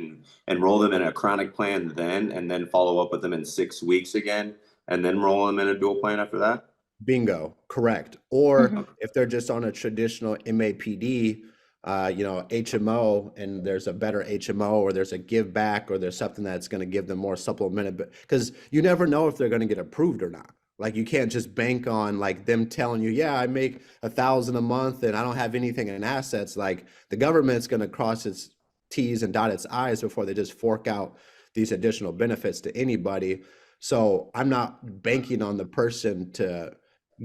enroll them in a chronic plan then, and then follow up with them in 6 weeks again, and then enroll them in a dual plan after that. Bingo, correct. Or Mhm. if they're just on a traditional MAPD, HMO, and there's a better HMO, or there's a give back, or there's something that's going to give them more supplemented, because you never know if they're going to get approved or not. Like, you can't just bank on like them telling you, yeah, I make $1,000 a month and I don't have anything in assets. Like, the government's going to cross its T's and dot its I's before they just fork out these additional benefits to anybody. So I'm not banking on the person to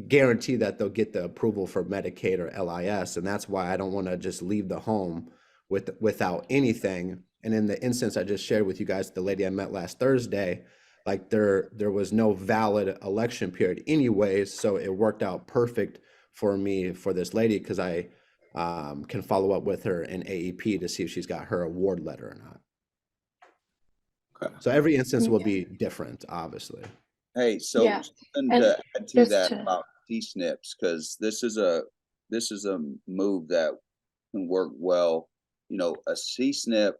guarantee that they'll get the approval for Medicaid or LIS. And that's why I don't want to just leave the home without anything. And in the instance I just shared with you guys, the lady I met last Thursday, like there was no valid election period anyways. So it worked out perfect for me for this lady, because I can follow up with her in AEP to see if she's got her award letter or not. Okay. So every instance will be different, obviously. Hey, so Yeah. something And to add to just that to- about C-SNPs, because this is a move that can work well. You know, a C-SNP,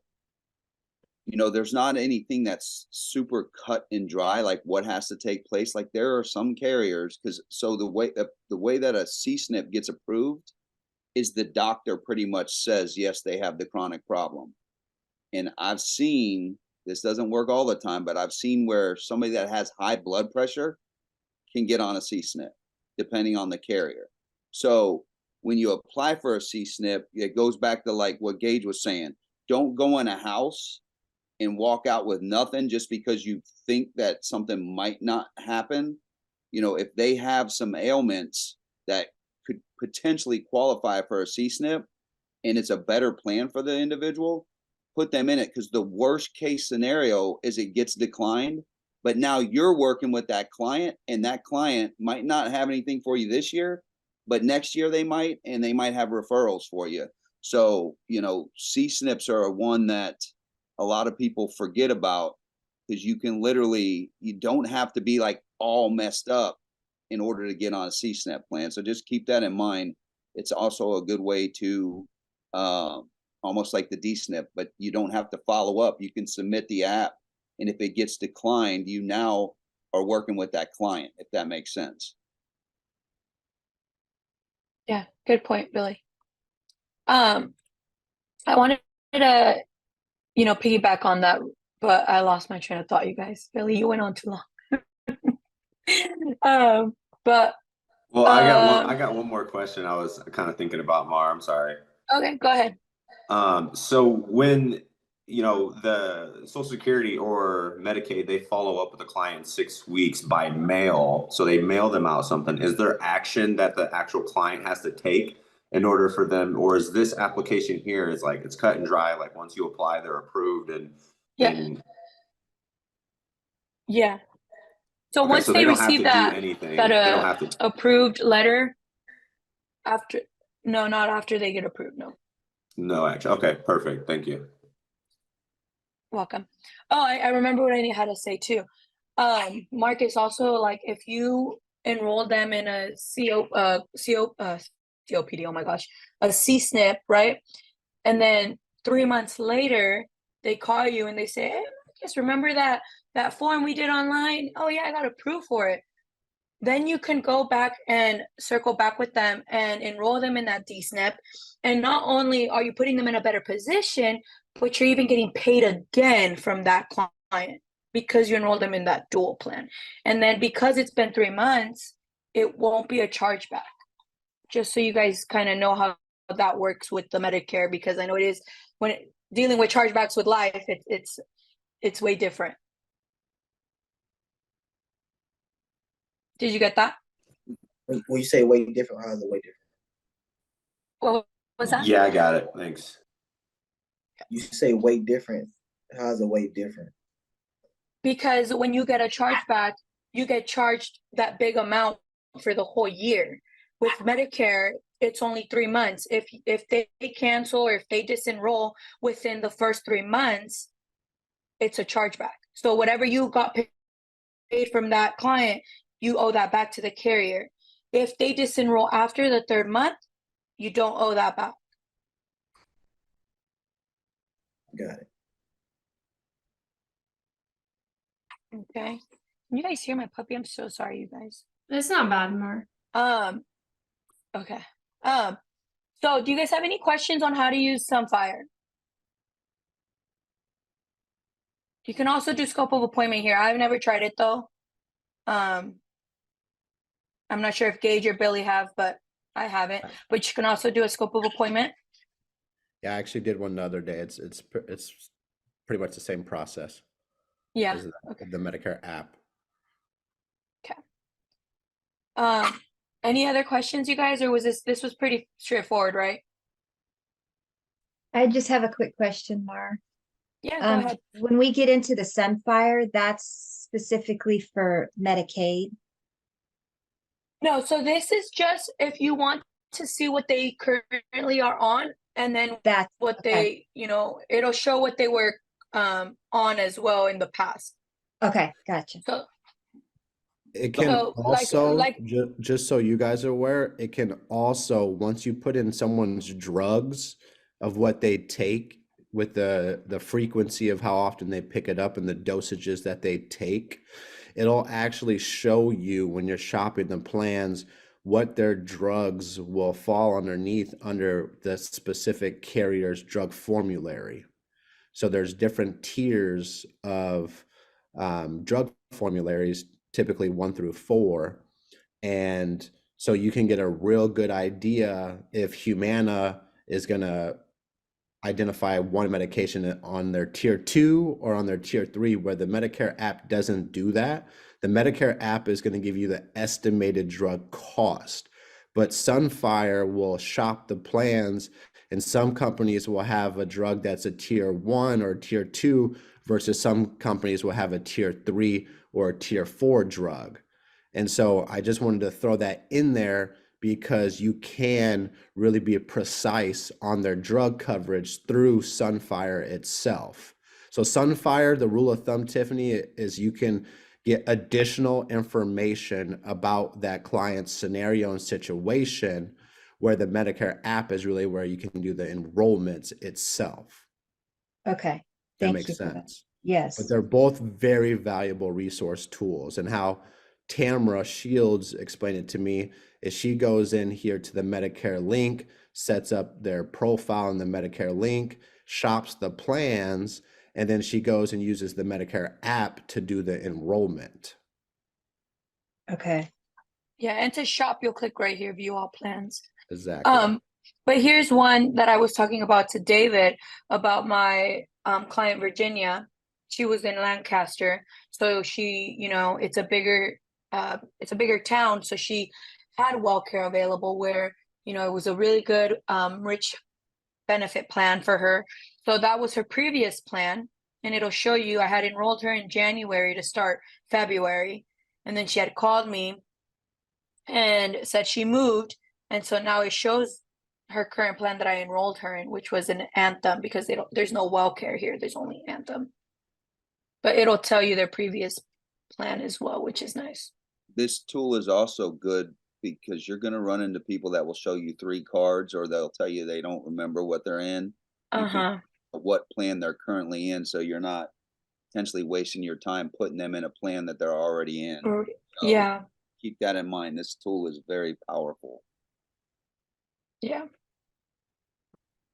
you know, there's not anything that's super cut and dry, like what has to take place. Like, there are some carriers, because so the way that a C-SNP gets approved is the doctor pretty much says, yes, they have the chronic problem. And I've seen, this doesn't work all the time, but I've seen where somebody that has high blood pressure can get on a C-SNP, depending on the carrier. So when you apply for a C-SNP, it goes back to like what Gage was saying. Don't go in a house and walk out with nothing just because you think that something might not happen. You know, if they have some ailments that could potentially qualify for a C-SNP and it's a better plan for the individual, put them in it, because the worst case scenario is it gets declined. But now you're working with that client, and that client might not have anything for you this year, but next year they might, and they might have referrals for you. So, you know, C-SNPs are one that a lot of people forget about, because you don't have to be like all messed up in order to get on a C-SNP plan. So just keep that in mind. It's also a good way to, almost like the D-SNP, but you don't have to follow up. You can submit the app, and if it gets declined, you now are working with that client, if that makes sense. Yeah, good point, Billy. I wanted to, piggyback on that, but I lost my train of thought, you guys. Billy, you went on too long. But Well, I got one more question. I was kind of thinking about Mar. I'm sorry. okay, go ahead. So when the Social Security or Medicaid, they follow up with the client in 6 weeks by mail. So they mail them out something. Is there action that the actual client has to take in order for them, or is this application here is like it's cut and dry? Like, once you apply, they're approved, and Yeah. So okay, once so they don't have receive to do that anything. They don't have to. approved letter not after they get approved, no. No action. Okay, perfect. Thank you. Welcome. Oh, I remember what I had to say too. Marcus, also, like, if you enroll them in a COPD, oh my gosh, a C-SNP, right? And then 3 months later, they call you and they say, hey, Marcus, remember that form we did online? Oh yeah, I got approved for it. Then you can go back and circle back with them and enroll them in that D-SNP. And not only are you putting them in a better position, but you're even getting paid again from that client because you enrolled them in that dual plan. And then because it's been 3 months, it won't be a chargeback. Just so you guys kind of know how that works with the Medicare, because I know it is when dealing with chargebacks with life, it's way different. Did you get that? When you say way different, how is it way different? What was that? Yeah, I got it. Thanks. You say way different. How is it way different? because when you get a chargeback, you get charged that big amount for the whole year. With Medicare, it's only 3 months. If they cancel or if they disenroll within the first 3 months, it's a chargeback. So whatever you got paid from that client, you owe that back to the carrier. If they disenroll after the 3rd month, you don't owe that back. Got it. Okay. Can you guys hear my puppy? I'm so sorry, you guys. It's not bad, Mar. Okay. So do you guys have any questions on how to use Sunfire? You can also do scope of appointment here. I've never tried it though. I'm not sure if Gage or Billy have, but I haven't. But you can also do a scope of appointment. Yeah, I actually did one the other day. It's pretty much the same process Yeah. as the Medicare app. Okay. Any other questions, you guys, or was this was pretty straightforward, right? I just have a quick question, Mar. Yeah, go ahead. When we get into the Sunfire, that's specifically for Medicaid. No, so this is just if you want to see what they currently are on, and then That's what okay. they, it'll show what they were on as well in the past. Okay, gotcha. So It can So, also, like- just so you guys are aware, it can also, once you put in someone's drugs of what they take with the frequency of how often they pick it up and the dosages that they take, it'll actually show you when you're shopping the plans what their drugs will fall underneath under the specific carrier's drug formulary. So there's different tiers of drug formularies, typically 1 through 4. And so you can get a real good idea if Humana is going to identify one medication on their tier 2 or on their tier 3, where the Medicare app doesn't do that. The Medicare app is going to give you the estimated drug cost, but Sunfire will shop the plans, and some companies will have a drug that's a tier 1 or tier 2 versus some companies will have a tier 3 or a tier 4 drug. And so I just wanted to throw that in there because you can really be precise on their drug coverage through Sunfire itself. So Sunfire, the rule of thumb, Tiffany, is you can get additional information about that client's scenario and situation, where the Medicare app is really where you can do the enrollments itself. Okay. That Thank makes you for that. sense. Yes. But they're both very valuable resource tools. And how Tamra Shields explained it to me is she goes in here to the Medicare link, sets up their profile in the Medicare link, shops the plans, and then she goes and uses the Medicare app to do the enrollment. Okay. Yeah, and to shop, you'll click right here, view all plans. Exactly. But here's one that I was talking about to David about my client Virginia. She was in Lancaster, so she, it's a bigger town, so she had WellCare available where, it was a really good rich benefit plan for her. So that was her previous plan, and it'll show you I had enrolled her in January to start February, and then she had called me and said she moved, and so now it shows her current plan that I enrolled her in, which was an Anthem, because there's no WellCare here, there's only Anthem. But it'll tell you their previous plan as well, which is nice. This tool is also good because you're going to run into people that will show you 3 cards, or they'll tell you they don't remember what they're in. What plan they're currently in, so you're not potentially wasting your time putting them in a plan that they're already in. So yeah. keep that in mind. This tool is very powerful. Yeah.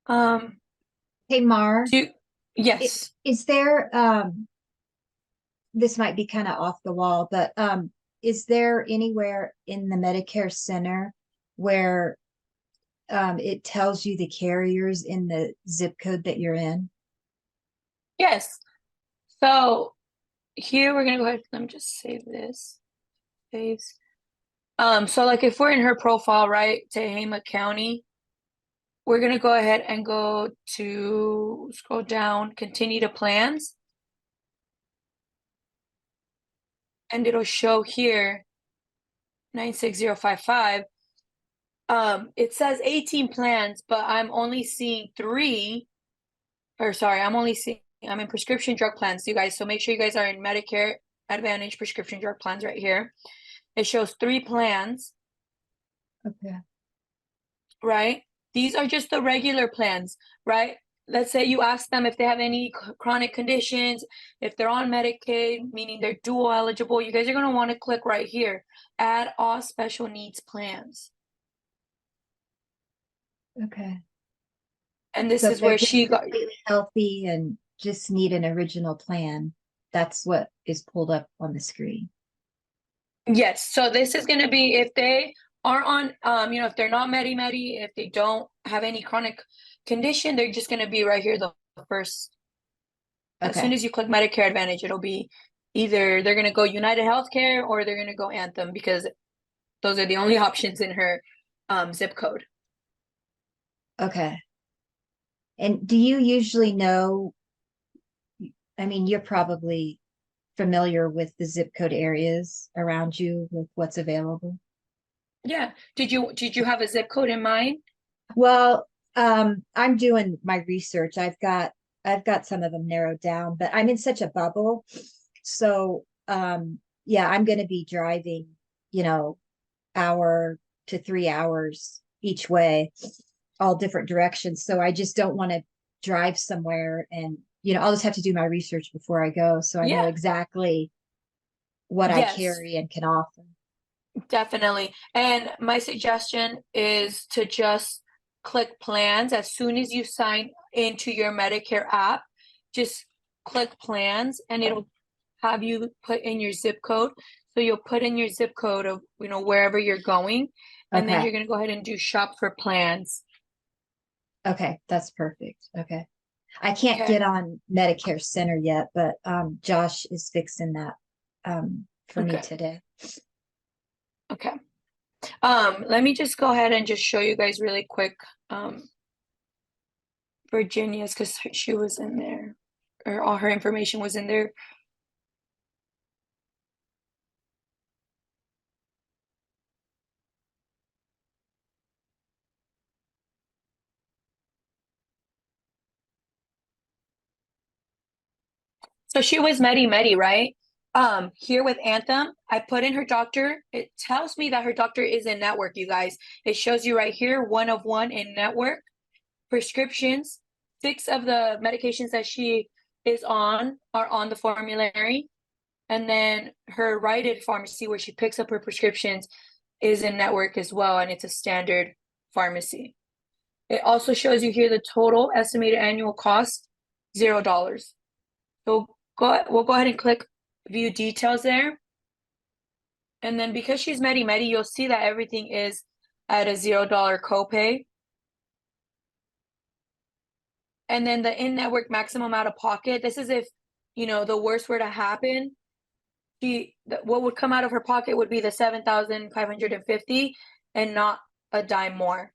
Hey, Mar. Yes. Is there this might be kind of off the wall, but is there anywhere in the Medicare Center where it tells you the carriers in the zip code that you're in? Yes. So here we're gonna go ahead. Let me just save this. Saves. So like if we're in her profile, right, Tehama County, we're gonna go ahead and go to scroll down, continue to plans. and it'll show here 96055. It says 18 plans, but I'm only seeing 3, or sorry, I'm in prescription drug plans, you guys. So make sure you guys are in Medicare Advantage prescription drug plans right here. It shows 3 plans, Okay. right? These are just the regular plans, right? Let's say you ask them if they have any chronic conditions, if they're on Medicaid, meaning they're dual eligible. You guys are going to want to click right here, add all special needs plans. Okay. And this So is if they're where just she got, completely healthy and just need an original plan, that's what is pulled up on the screen. yes. So this is going to be if they are on, if they're not Medi, if they don't have any chronic condition, they're just going to be right here, the first. As soon Okay. as you click Medicare Advantage, it'll be either they're going to go United Healthcare or they're going to go Anthem, because those are the only options in her zip code. Okay. And do you usually know, I mean, you're probably familiar with the zip code areas around you with what's available? Yeah. Did you have a zip code in mind? Well, I'm doing my research. I've got some of them narrowed down, but I'm in such a bubble. So, yeah, I'm going to be driving, hour to 3 hours each way, all different directions. So I just don't want to drive somewhere and, I'll just have to do my research before I go. So I know Yeah. exactly what I Yes. carry and can offer. Definitely. And my suggestion is to just click plans as soon as you sign into your Medicare app. Just click plans and it'll have you put in your zip code. So you'll put in your zip code of, wherever you're going, and then Okay. you're going to go ahead and do shop for plans. Okay, that's perfect. Okay. I can't Okay. get on Medicare Center yet, but Josh is fixing that for me Okay. today. Okay. Let me just go ahead and just show you guys really quick Virginia's, because she was in there, or all her information was in there. So she was Medi, right? Here with Anthem, I put in her doctor. It tells me that her doctor is in network, you guys. It shows you right here, 1 of 1 in network. Prescriptions, 6 of the medications that she is on are on the formulary. And then her Rite Aid pharmacy, where she picks up her prescriptions, is in network as well, and it's a standard pharmacy. It also shows you here the total estimated annual cost, $0. So we'll go ahead and click view details there. And then because she's Medi, you'll see that everything is at a $0 copay. And then the in-network maximum out of pocket, this is if, the worst were to happen, what would come out of her pocket would be the $7,550 and not a dime more.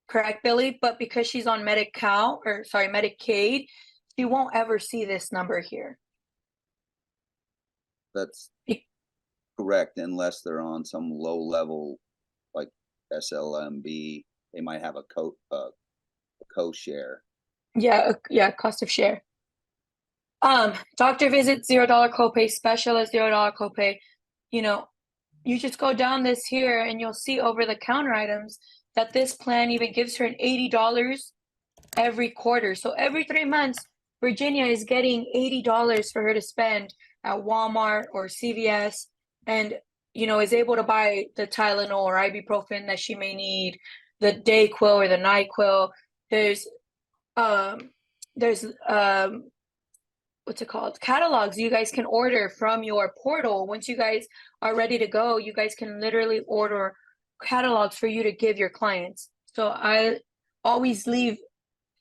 Correct, Billy? But because she's on Medicaid, she won't ever see this number here. That's correct, unless they're on some low level like SLMB. They might have a co-share. Yeah, cost of share. Doctor visit, $0 copay, specialist, $0 copay. You just go down this here and you'll see over the counter items that this plan even gives her an $80 every quarter. So every 3 months, Virginia is getting $80 for her to spend at Walmart or CVS, and is able to buy the Tylenol or ibuprofen that she may need, the Dayquil or the NyQuil. There's what's it called? Catalogs you guys can order from your portal. Once you guys are ready to go, you guys can literally order catalogs for you to give your clients. So I always leave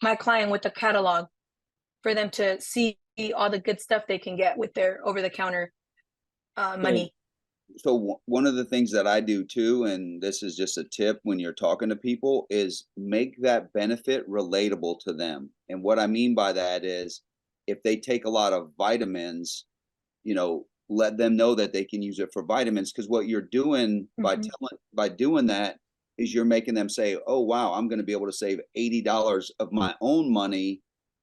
my client with a catalog for them to see all the good stuff they can get with their over-the-counter money. So one of the things that I do too, and this is just a tip when you're talking to people, is make that benefit relatable to them. And what I mean by that is if they take a lot of vitamins, let them know that they can use it for vitamins. Because what you're doing by doing that is you're making them say, oh, wow, I'm going to be able to save $80 of my own money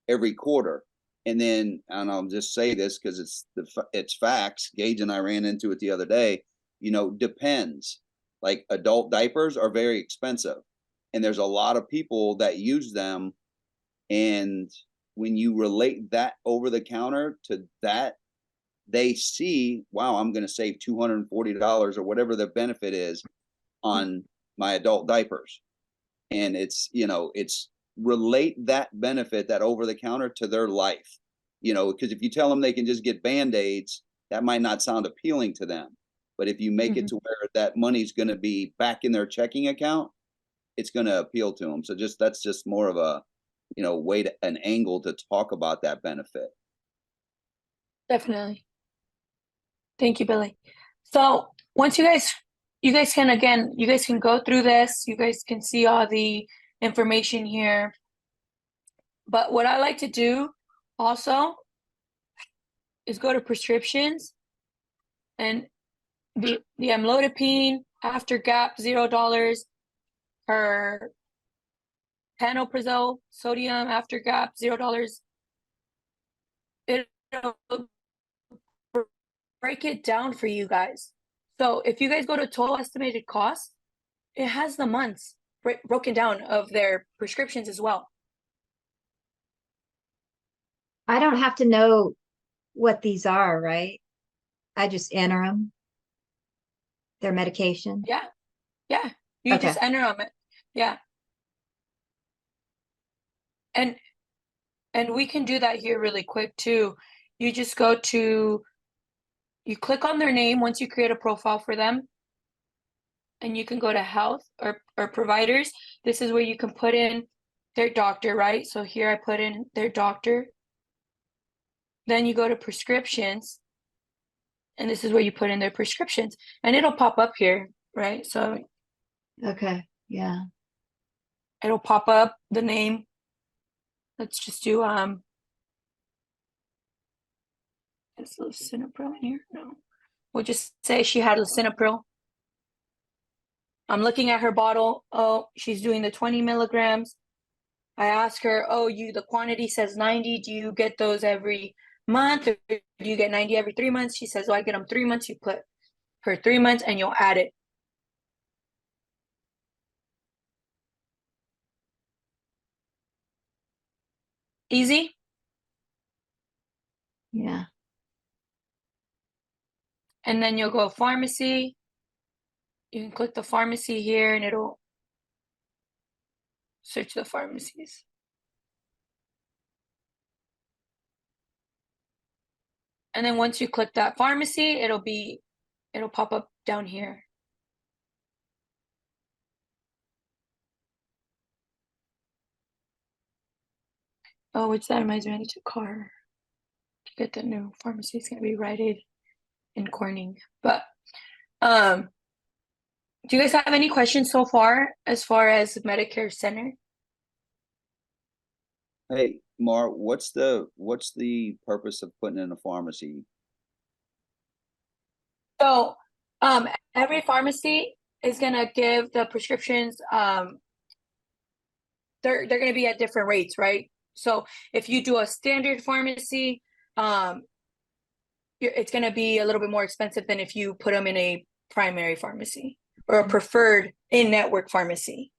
every quarter. And then, and I'll just say this because it's facts. Gage and I ran into it the other day. You know, depends. Like adult diapers are very expensive, and there's a lot of people that use them. And when you relate that over the counter to that, they see, wow, I'm going to save $240 or whatever the benefit is on my adult diapers. And it's, you know, it's relate that benefit, that over the counter, to their life, you know, because if you tell them they can just get Band-Aids, that might not sound appealing to them. But if you make it to where that money's going to be back in their checking account, it's going to appeal to them. So that's just more of a, you know, an angle to talk about that benefit. Definitely. Thank you, Billy. So once you guys can go through this. You guys can see all the information here. But what I like to do also is go to prescriptions, and the amlodipine after GAP, $0. Her pantoprazole sodium after GAP, $0. It'll break it down for you guys. So if you guys go to total estimated cost, it has the months broken down of their prescriptions as well. I don't have to know what these are, right? I just enter them. Their medication. Yeah. You Okay. just enter them. Yeah. And we can do that here really quick too. You just you click on their name once you create a profile for them, and you can go to health or providers. This is where you can put in their doctor, right? So here I put in their doctor. Then you go to prescriptions, and this is where you put in their prescriptions, and it'll pop up here, right? So Okay. Yeah. it'll pop up the name. Let's just do is lisinopril in here? No. We'll just say she had lisinopril. I'm looking at her bottle. Oh, she's doing the 20 milligrams. I ask her, oh, the quantity says 90. Do you get those every month, or do you get 90 every 3 months? She says, oh, I get them 3 months. You put per 3 months and you'll add it. Easy? Yeah. And then you'll go pharmacy. You can click the pharmacy here and it'll search the pharmacies. And then once you click that pharmacy, it'll pop up down here. Oh, which that reminds me, I need to call her to get the new pharmacy. It's gonna be Rite Aid in Corning. But do you guys have any questions so far as Medicare Center? Hey, Mar, what's the purpose of putting in a pharmacy? So every pharmacy is gonna give the prescriptions. They're gonna be at different rates, right? So if you do a standard pharmacy, it's gonna be a little bit more expensive than if you put them in a primary pharmacy or a preferred in-network pharmacy.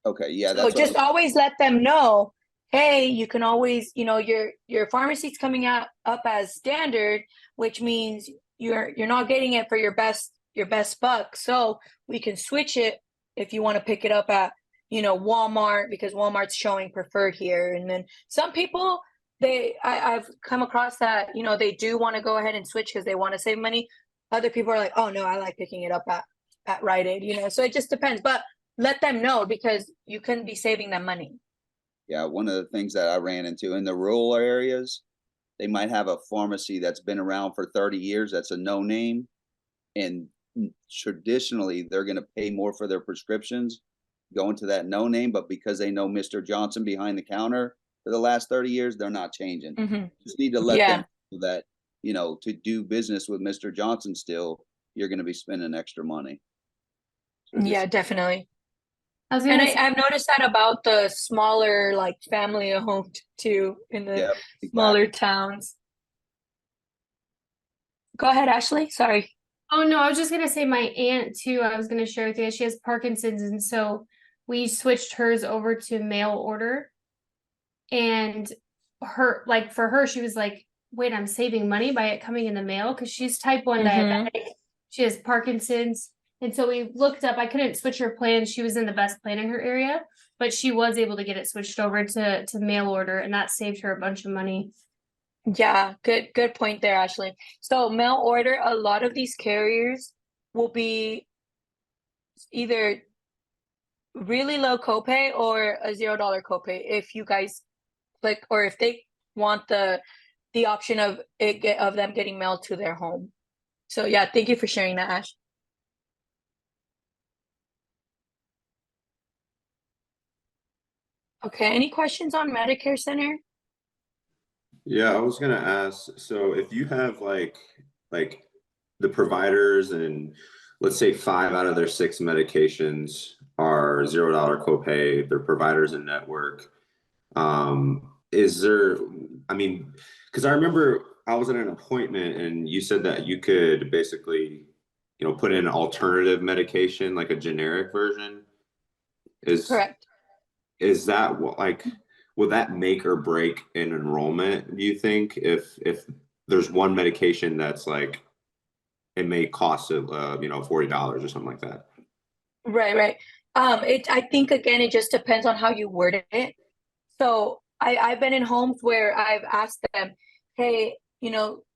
Okay, yeah. So just always let them know, hey, you can always, your pharmacy's coming up as standard, which means you're not getting it for your best buck. So we can switch it if you want to pick it up at, Walmart, because Walmart's showing preferred here. And then some people, I've come across that, they do want to go ahead and switch because they want to save money. Other people are like, oh no, I like picking it up at Rite Aid, so it just depends. But let them know, because you can be saving them money. Yeah, one of the things that I ran into in the rural areas, they might have a pharmacy that's been around for 30 years. That's a no name. And traditionally, they're going to pay more for their prescriptions going to that no name. But because they know Mr. Johnson behind the counter for the last 30 years, they're not changing. Just need to let them know that to do business with Mr. Johnson still, you're going to be spending extra money. So Yeah, just- definitely. I was And gonna say, I've noticed that about the smaller, like family owned too, in the Yeah, smaller exactly. towns. Go ahead, Ashley. Sorry. oh no, I was just gonna say my aunt too, I was gonna share with you, she has Parkinson's, and so we switched hers over to mail order. And for her, she was like, wait, I'm saving money by it coming in the mail because she's type 1 diabetic. She has Parkinson's. And so we looked up, I couldn't switch her plan. She was in the best plan in her area, but she was able to get it switched over to mail order, and that saved her a bunch of money. Yeah, good point there, Ashley. So mail order, a lot of these carriers will be either really low copay or a $0 copay if you guys click, or if they want the option of them getting mailed to their home. So yeah, thank you for sharing that, Ash. Okay, any questions on Medicare Center? Yeah, I was gonna ask, so if you have like the providers and let's say 5 out of their 6 medications are $0 copay, they're providers and network. Is there, I mean, because I remember I was at an appointment and you said that you could basically, put in an alternative medication, like a generic version. Correct. Is that what, like, will that make or break an enrollment, do you think, if there's one medication that's like it may cost $40 or something like that? Right. I think again, it just depends on how you word it. So I've been in homes where I've asked them, hey,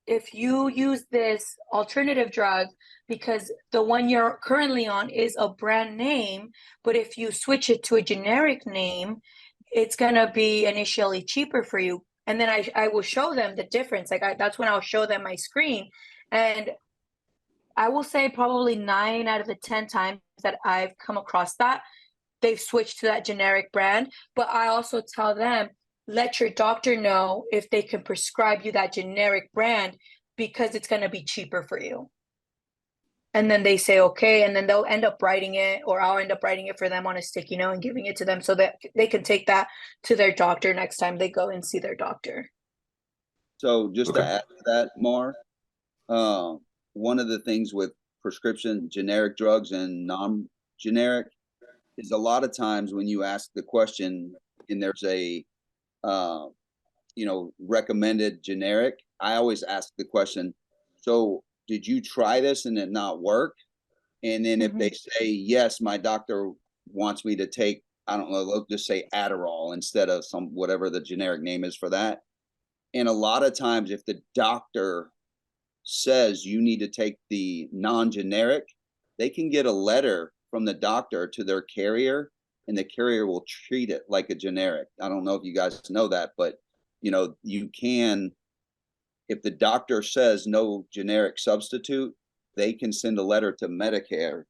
if you use this alternative drug, because the one you're currently on is a brand name, but if you switch it to a generic name, it's gonna be initially cheaper for you. And then I will show them the difference. That's when I'll show them my screen. And I will say probably 9 out of the 10 times that I've come across that, they've switched to that generic brand. But I also tell them, let your doctor know if they can prescribe you that generic brand because it's going to be cheaper for you. And then they say, okay, and then they'll end up writing it, or I'll end up writing it for them on a sticky note and giving it to them so that they can take that to their doctor next time they go and see their doctor. So just to Okay. add to that, Mar, one of the things with prescription generic drugs and non-generic is a lot of times when you ask the question and there's a recommended generic, I always ask the question, so did you try this and it not work? And then if they say, yes, my doctor wants me to take, I don't know, let's just say Adderall instead of whatever the generic name is for that. And a lot of times if the doctor says you need to take the non-generic, they can get a letter from the doctor to their carrier, and the carrier will treat it like a generic. I don't know if you guys know that, but you can, if the doctor says no generic substitute, they can send a letter to Medicare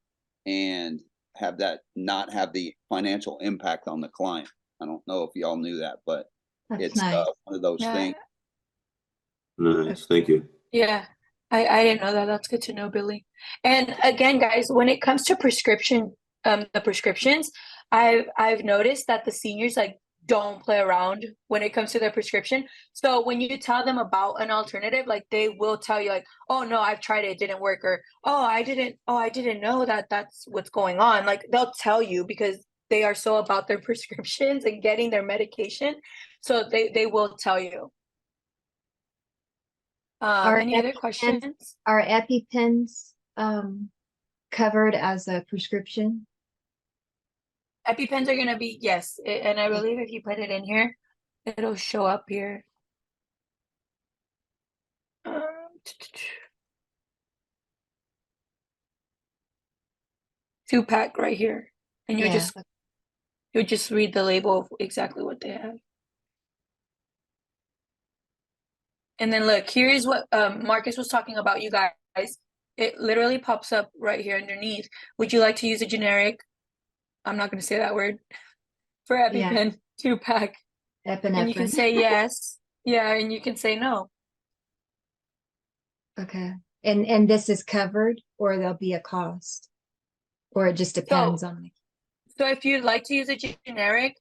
and have that not have the financial impact on the client. I don't know if y'all knew that, but it's nice. one of those things. Nice, thank you. Yeah, I didn't know that. That's good to know, Billy. And again, guys, when it comes to the prescriptions, I've noticed that the seniors don't play around when it comes to their prescription. So when you tell them about an alternative, they will tell you oh no, I've tried it, it didn't work, or I didn't know that that's what's going on. They'll tell you because they are so about their prescriptions and getting their medication. So they will tell you. Any other questions? Are EpiPens covered as a prescription? EpiPens are gonna be, yes, and I believe if you put it in here, it'll show up here. 2-pack right here, and you'll just read the label of exactly what they have. And then look, here is what Marcus was talking about, you guys. It literally pops up right here underneath. Would you like to use a generic? I'm not going to say that word. For EpiPen 2-pack. And you can say yes. Yeah, and you can say no. Okay. And this is covered or there'll be a cost? Or it just depends on So if you'd like to use a generic,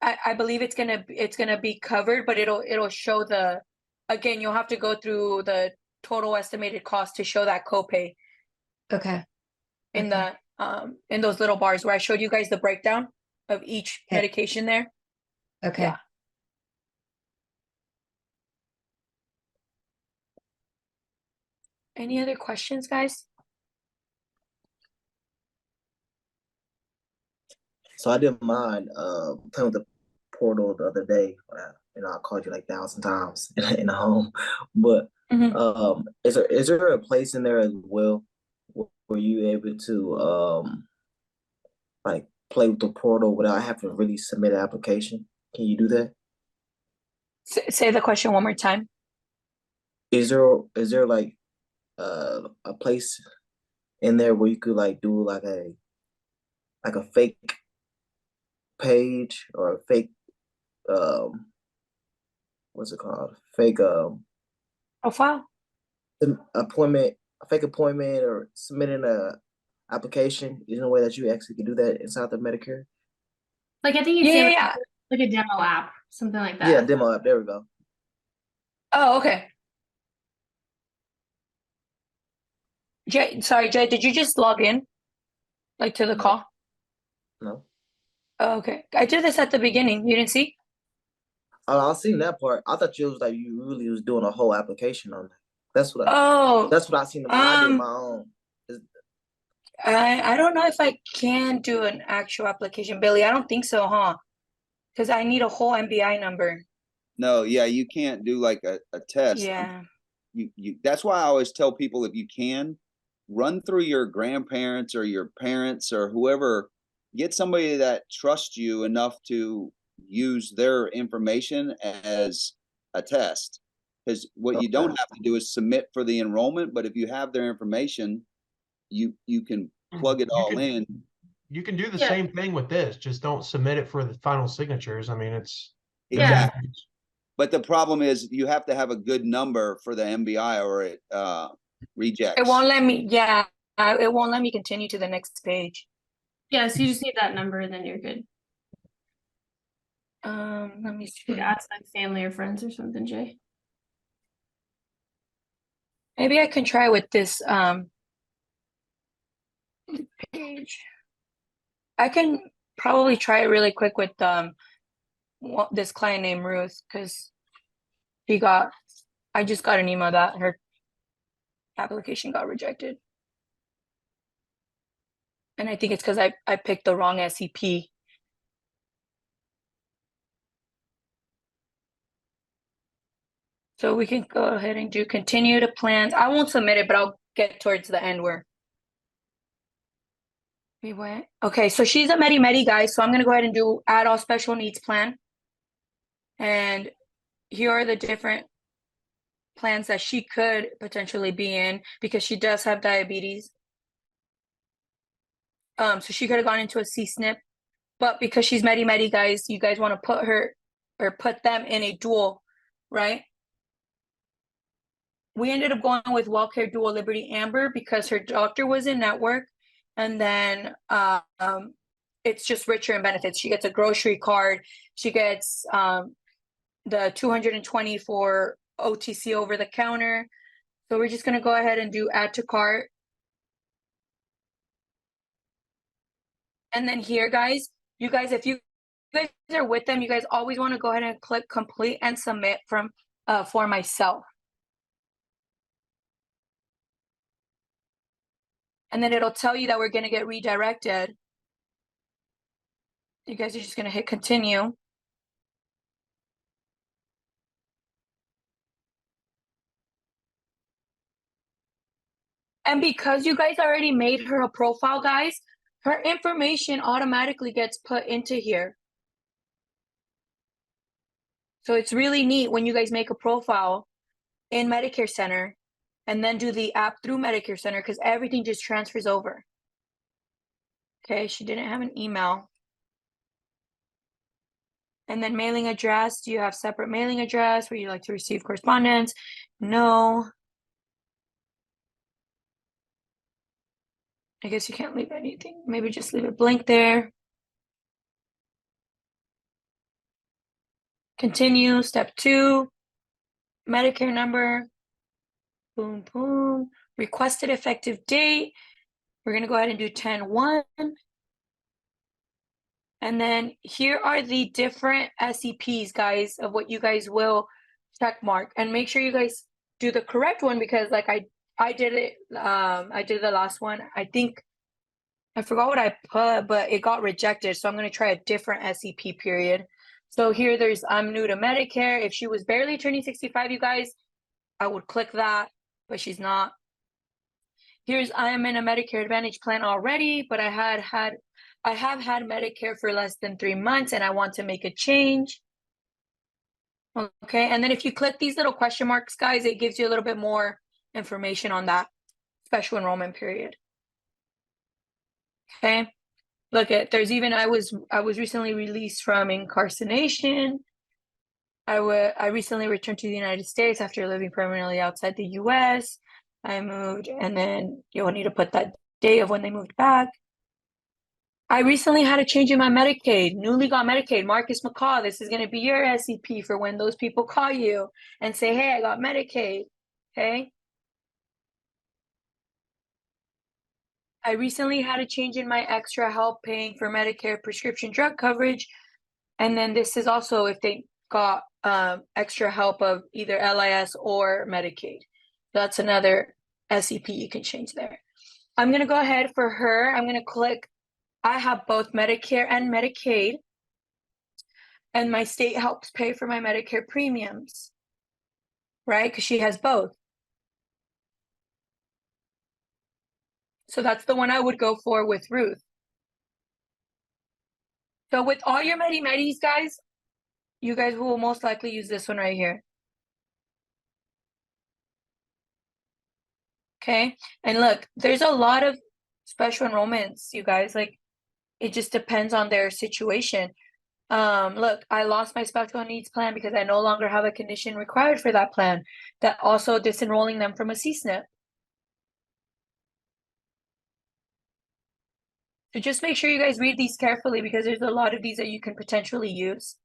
I believe it's gonna be covered, but it'll show the, again, you'll have to go through the total estimated cost to show that copay Okay. in Okay. the in those little bars where I showed you guys the breakdown of each Okay. medication there. Okay. Yeah. Any other questions, guys? So I didn't mind playing with the portal the other day. I called you like 1,000 times in the home. But Mhm. is there a place in there as well where you able to like play with the portal without having to really submit an application? Can you do that? Say the question one more time. Is there like a place in there where you could like do like a fake page or a fake um what's it called? Fake Profile? appointment, a fake appointment, or submitting a application? Is there a way that you actually can do that inside the Medicare? Like I think you'd Yeah, say yeah, yeah. like a demo app, something like Yeah, that. demo app. There we go. Oh, okay. Jay, sorry, Jay, did you just log in? Like to the No, call? no. Oh, okay. I did this at the beginning. You didn't see? I seen that part. I thought you was like you really was doing a whole application on that. Oh, That's what I seen when I did my um, own. I don't know if I can do an actual application, Billy. I don't think so, huh? Because I need a whole MBI number. No, yeah, you can't do like a test. Yeah. You that's why I always tell people, if you can, run through your grandparents or your parents or whoever, get somebody that trusts you enough to use their information as a test. Because what you don't Okay. have to do is submit for the enrollment, but if you have their information, you can plug it You all can in. you can do the Yeah. same thing with this, just don't submit it for the final signatures. I mean, it's no Yeah. Exactly. But the problem is you have to have a good number for the MBI or it rejects. It won't let me, yeah, it won't let me continue to the next page. Yeah, so you just need that number and then you're good. Let me You see. could ask like family or friends or something, Jay. Maybe I can try with this page. I can probably try it really quick with this client named Ruth, because I just got an email that her application got rejected. And I think it's because I picked the wrong SEP. So we can go ahead and do continue to plans. I won't submit it, but I'll get towards the end where we went. Okay, so she's a Medi guy, so I'm gonna go ahead and do add all special needs plan. And here are the different plans that she could potentially be in because she does have diabetes. So she could have gone into a C-SNP, but because she's Medi guys, you guys want to put her or put them in a dual, right? We ended up going with WellCare Dual Liberty Amber because her doctor was in network, and then it's just richer in benefits. She gets a grocery card. She gets the 220 for OTC over the counter. So we're just gonna go ahead and do add to cart. And then here, guys, you guys, if you guys are with them, you guys always want to go ahead and click complete and submit from for myself. And then it'll tell you that we're gonna get redirected. You guys are just gonna hit continue. And because you guys already made her a profile, guys, her information automatically gets put into here. So it's really neat when you guys make a profile in Medicare Center and then do the app through Medicare Center because everything just transfers over. Okay, she didn't have an email. And then mailing address, do you have separate mailing address where you like to receive correspondence? No. I guess you can't leave anything. Maybe just leave it blank there. Continue. Step 2, Medicare number. Boom, boom. Requested effective date. We're going to go ahead and do 10/1. And then here are the different SEPs, guys, of what you guys will check mark. And make sure you guys do the correct one, because like I did it, I did the last one. I think I forgot what I put, but it got rejected. So I'm going to try a different SEP period. So here there's I'm new to Medicare. If she was barely turning 65, you guys, I would click that, but she's not. Here's I am in a Medicare Advantage plan already, but I have had Medicare for less than 3 months and I want to make a change. Okay, and then if you click these little question marks, guys, it gives you a little bit more information on that special enrollment period. Okay, look at there's even I was recently released from incarceration. I recently returned to the United States after living permanently outside the US. I moved, and then you'll need to put that day of when they moved back. I recently had a change in my Medicaid, newly got Medicaid. Marcus McCall, this is going to be your SEP for when those people call you and say, hey, I got Medicaid. Okay. I recently had a change in my extra help paying for Medicare prescription drug coverage. And then this is also if they got extra help of either LIS or Medicaid. That's another SEP you can change there. I'm going to go ahead for her. I'm going to click I have both Medicare and Medicaid, and my state helps pay for my Medicare premiums, right? Because she has both. So that's the one I would go for with Ruth. So with all your Medis, guys, you guys will most likely use this one right here. Okay, and look, there's a lot of special enrollments, you guys, like it just depends on their situation. Look, I lost my special needs plan because I no longer have a condition required for that plan. That also disenrolling them from a CSNP. So just make sure you guys read these carefully because there's a lot of these that you can potentially use.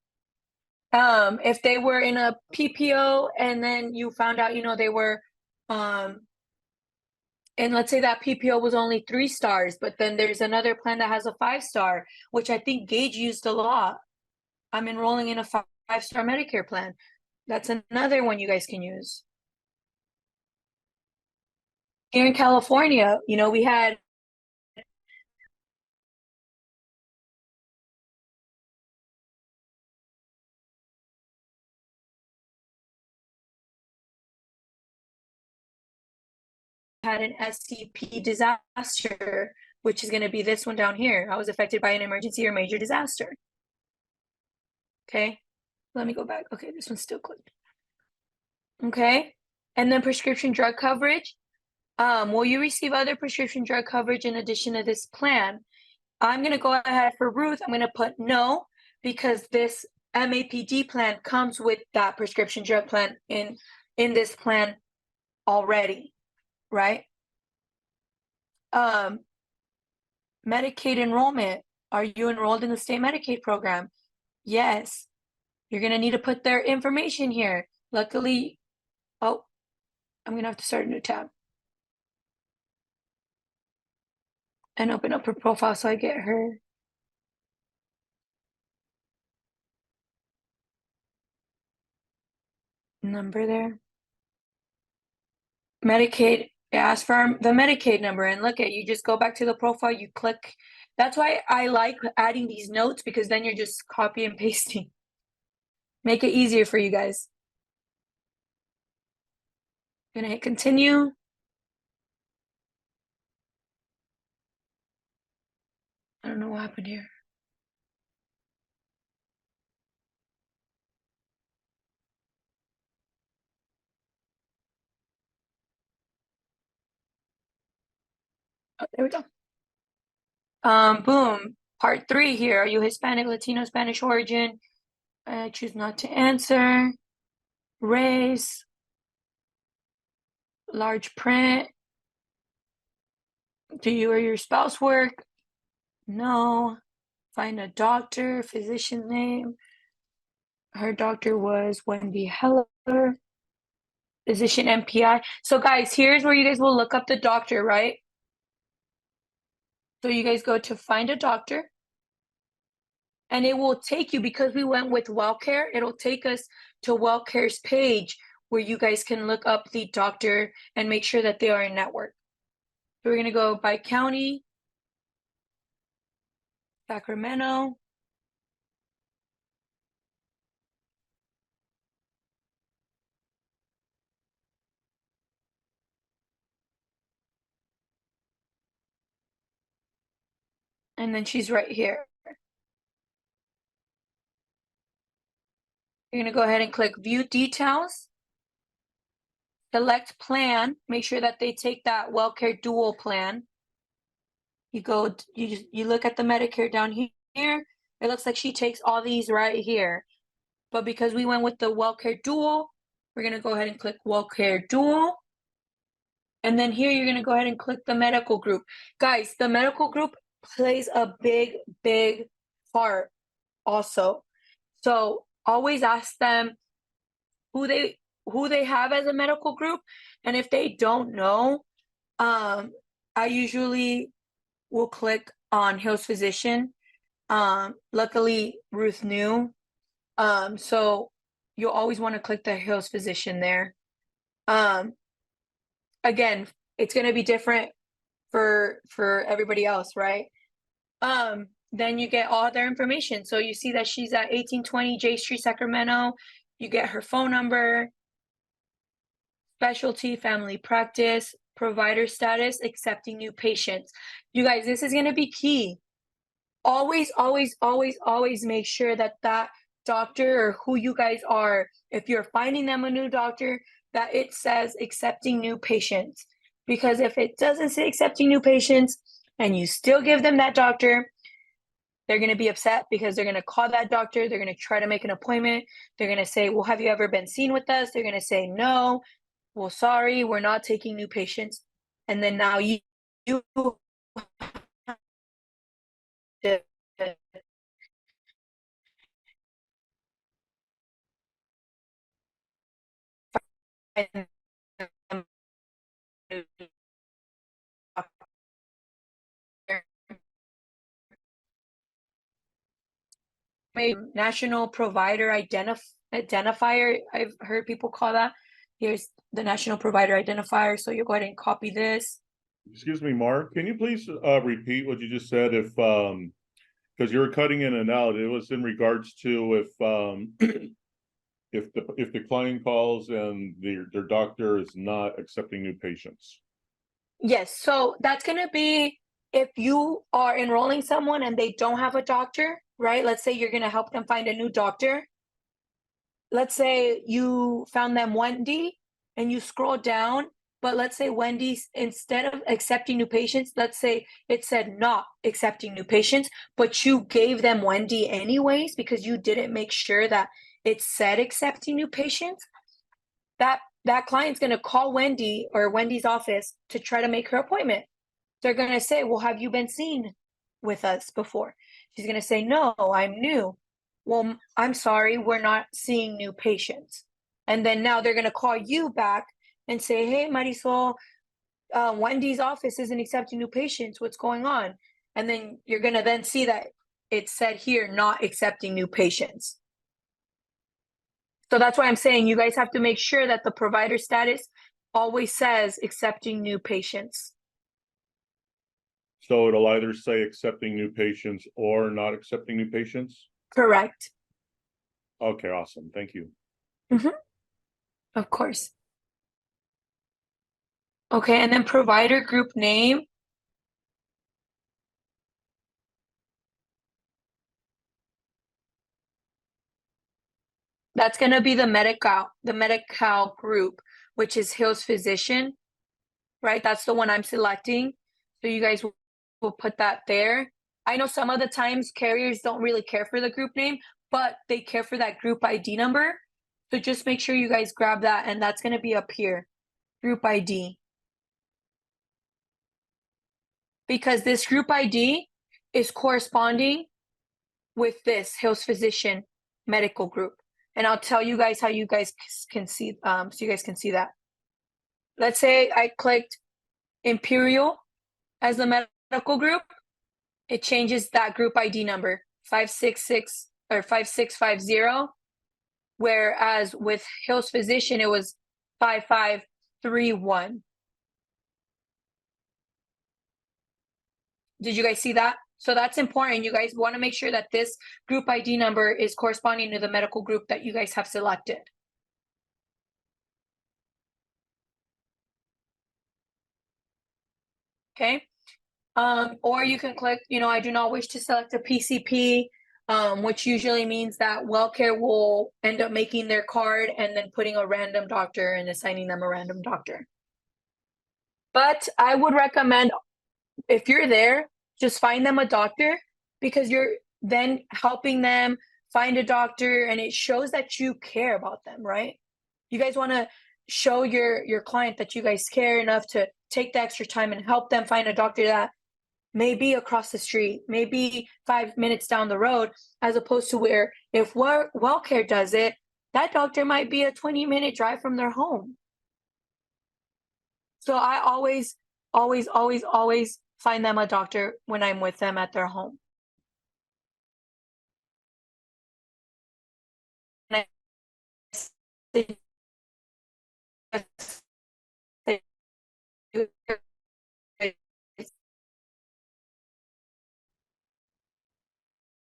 If they were in a PPO and then you found out, you know, they were, and let's say that PPO was only 3 stars, but then there's another plan that has a 5-star, which I think Gage used a lot. I'm enrolling in a 5-star Medicare plan. That's another one you guys can use. Here in California, you know, we had an SCP disaster, which is going to be this one down here. I was affected by an emergency or major disaster. Okay, let me go back. Okay, this one's still clicked. Okay, and then prescription drug coverage. Will you receive other prescription drug coverage in addition to this plan? I'm going to go ahead for Ruth. I'm going to put no, because this MAPD plan comes with that prescription drug plan in this plan already, right? Medicaid enrollment. Are you enrolled in the state Medicaid program? Yes. You're going to need to put their information here. Luckily, oh, I'm going to have to start a new tab and open up her profile so I get her number there. Medicaid, ask for the Medicaid number, and look at, you just go back to the profile, you click. That's why I like adding these notes, because then you're just copy and pasting. Make it easier for you guys. Gonna hit continue. I don't know what happened here. Oh, there we go. Boom. Part 3 here. Are you Hispanic, Latino, Spanish origin? I choose not to answer. Race. Large print. Do you or your spouse work? No. Find a doctor, physician name. Her doctor was Wendy Heller. Physician MPI. So guys, here's where you guys will look up the doctor, right? So you guys go to find a doctor. And it will take you, because we went with WellCare, it'll take us to WellCare's page where you guys can look up the doctor and make sure that they are in network. So we're going to go by county, Sacramento. And then she's right here. You're going to go ahead and click view details. Select plan, make sure that they take that WellCare dual plan. You go, you look at the Medicare down here. It looks like she takes all these right here. But because we went with the WellCare dual, we're going to go ahead and click WellCare dual. And then here you're going to go ahead and click the medical group. Guys, the medical group plays a big, big part also. So always ask them who they have as a medical group. And if they don't know, I usually will click on Hill's Physician. Luckily Ruth knew. So you'll always want to click the Hill's Physician there. Again, it's going to be different for everybody else, right? Then you get all their information. So you see that she's at 1820 J Street, Sacramento. You get her phone number, specialty, family practice, provider status, accepting new patients. You guys, this is going to be key. Always, always, always, always make sure that that doctor or who you guys are, if you're finding them a new doctor, that it says accepting new patients. Because if it doesn't say accepting new patients and you still give them that doctor, they're going to be upset because they're going to call that doctor. They're going to try to make an appointment. They're going to say, well, have you ever been seen with us? They're going to say, no. Well, sorry, we're not taking new patients. And then now you national provider identifier. I've heard people call that. Here's the national provider identifier. So you go ahead and copy this. Excuse me, Mark, can you please repeat what you just said? If because you were cutting in and out, it was in regards to if the client calls and their doctor is not accepting new patients. Yes, so that's going to be if you are enrolling someone and they don't have a doctor, right? Let's say you're going to help them find a new doctor. Let's say you found them Wendy and you scroll down, but let's say Wendy's, instead of accepting new patients, let's say it said not accepting new patients, but you gave them Wendy anyways because you didn't make sure that it said accepting new patients. That client's going to call Wendy or Wendy's office to try to make her appointment. They're going to say, well, have you been seen with us before? She's going to say, no, I'm new. Well, I'm sorry, we're not seeing new patients. And then now they're going to call you back and say, hey, Marisol, Wendy's office isn't accepting new patients. What's going on? And then you're going to then see that it said here, not accepting new patients. So that's why I'm saying you guys have to make sure that the provider status always says accepting new patients. So it'll either say accepting new patients or not accepting new patients? Correct. Okay, awesome. Thank you. Of course. Okay, and then provider group name. That's going to be the Medi-Cal group, which is Hill's Physician, right? That's the one I'm selecting. So you guys will put that there. I know some of the times carriers don't really care for the group name, but they care for that group ID number. So just make sure you guys grab that, and that's going to be up here, group ID. because this group ID is corresponding with this Hills Physician medical group. And I'll tell you guys how you guys can see, so you guys can see that. Let's say I clicked Imperial as the medical group. It changes that group ID number 566 or 5650. Whereas with Hills Physician, it was 5531. Did you guys see that? So that's important. You guys want to make sure that this group ID number is corresponding to the medical group that you guys have selected. Okay. Or you can click, I do not wish to select a PCP, which usually means that WellCare will end up making their card and then putting a random doctor and assigning them a random doctor. But I would recommend, if you're there, just find them a doctor, because you're then helping them find a doctor, and it shows that you care about them, right? You guys want to show your client that you guys care enough to take the extra time and help them find a doctor that may be across the street, maybe 5 minutes down the road, as opposed to where if WellCare does it, that doctor might be a 20-minute drive from their home. So I always find them a doctor when I'm with them at their home. And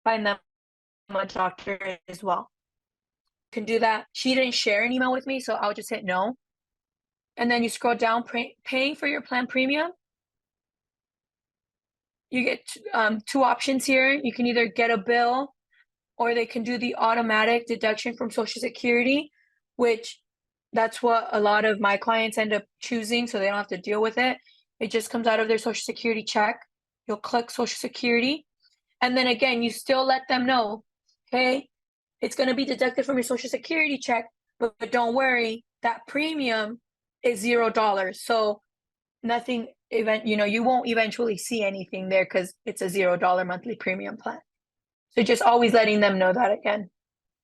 find them a doctor as well. Can do that. She didn't share an email with me, so I'll just hit no. And then you scroll down, paying for your plan premium. You get 2 options here. You can either get a bill, or they can do the automatic deduction from Social Security, which that's what a lot of my clients end up choosing, so they don't have to deal with it. It just comes out of their Social Security check. You'll click Social Security. And then again, you still let them know, hey, it's going to be deducted from your Social Security check, but don't worry, that premium is $0. So nothing, you won't eventually see anything there because it's a $0 monthly premium plan. So just always letting them know that again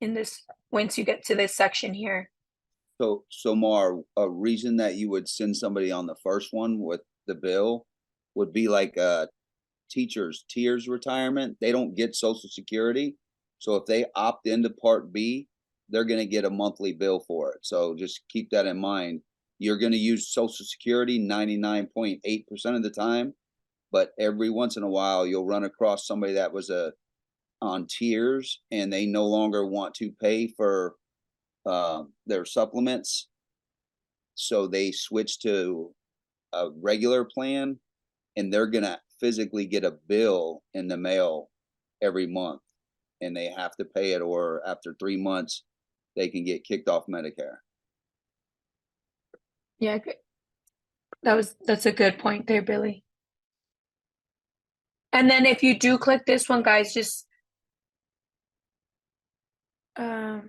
in this, once you get to this section here. So Marr, a reason that you would send somebody on the first one with the bill would be like teachers' tiers retirement. They don't get Social Security. So if they opt into Part B, they're going to get a monthly bill for it. So just keep that in mind. You're going to use Social Security 99.8% of the time, but every once in a while you'll run across somebody that was on tiers and they no longer want to pay for their supplements. So they switch to a regular plan, and they're going to physically get a bill in the mail every month, and they have to pay it, or after 3 months they can get kicked off Medicare. Yeah, that's a good point there, Billy. And then if you do click this one, guys, just do I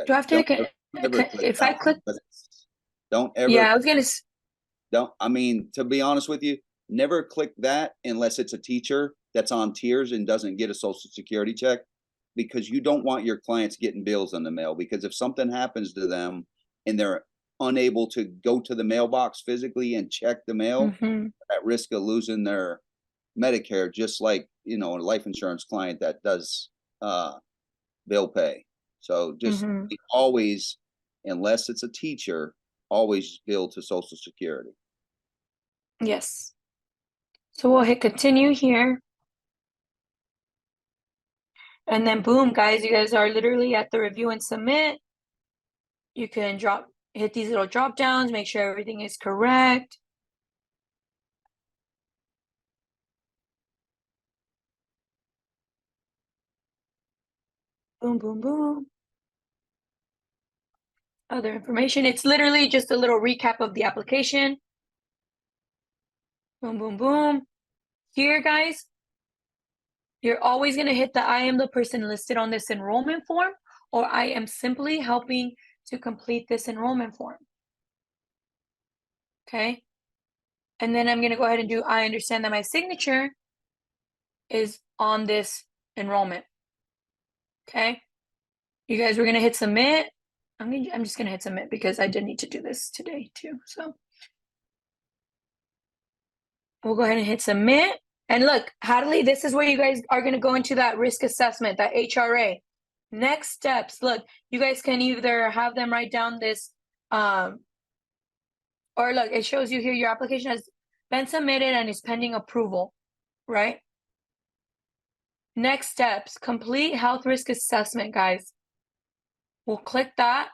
have to if I click? Don't ever. Yeah, I was gonna. I mean, to be honest with you, never click that unless it's a teacher that's on tiers and doesn't get a Social Security check, because you don't want your clients getting bills in the mail, because if something happens to them and they're unable to go to the mailbox physically and check the mail, at risk of losing their Medicare, just like, a life insurance client that does bill pay. So just always, unless it's a teacher, always bill to Social Security. Yes. So we'll hit continue here. And then boom, guys, you guys are literally at the review and submit. You can hit these little drop downs, make sure everything is correct. Boom, boom, boom. Other information. It's literally just a little recap of the application. Boom, boom, boom. Here, guys, you're always going to hit the I am the person listed on this enrollment form, or I am simply helping to complete this enrollment form. Okay. And then I'm going to go ahead and do, I understand that my signature is on this enrollment. Okay. You guys, we're going to hit submit. I'm just going to hit submit because I did need to do this today too. So we'll go ahead and hit submit. And look, Hadley, this is where you guys are going to go into that risk assessment, that HRA. Next steps. Look, you guys can either have them write down this, or look, it shows you here your application has been submitted and is pending approval, right? Next steps, complete health risk assessment, guys. We'll click that.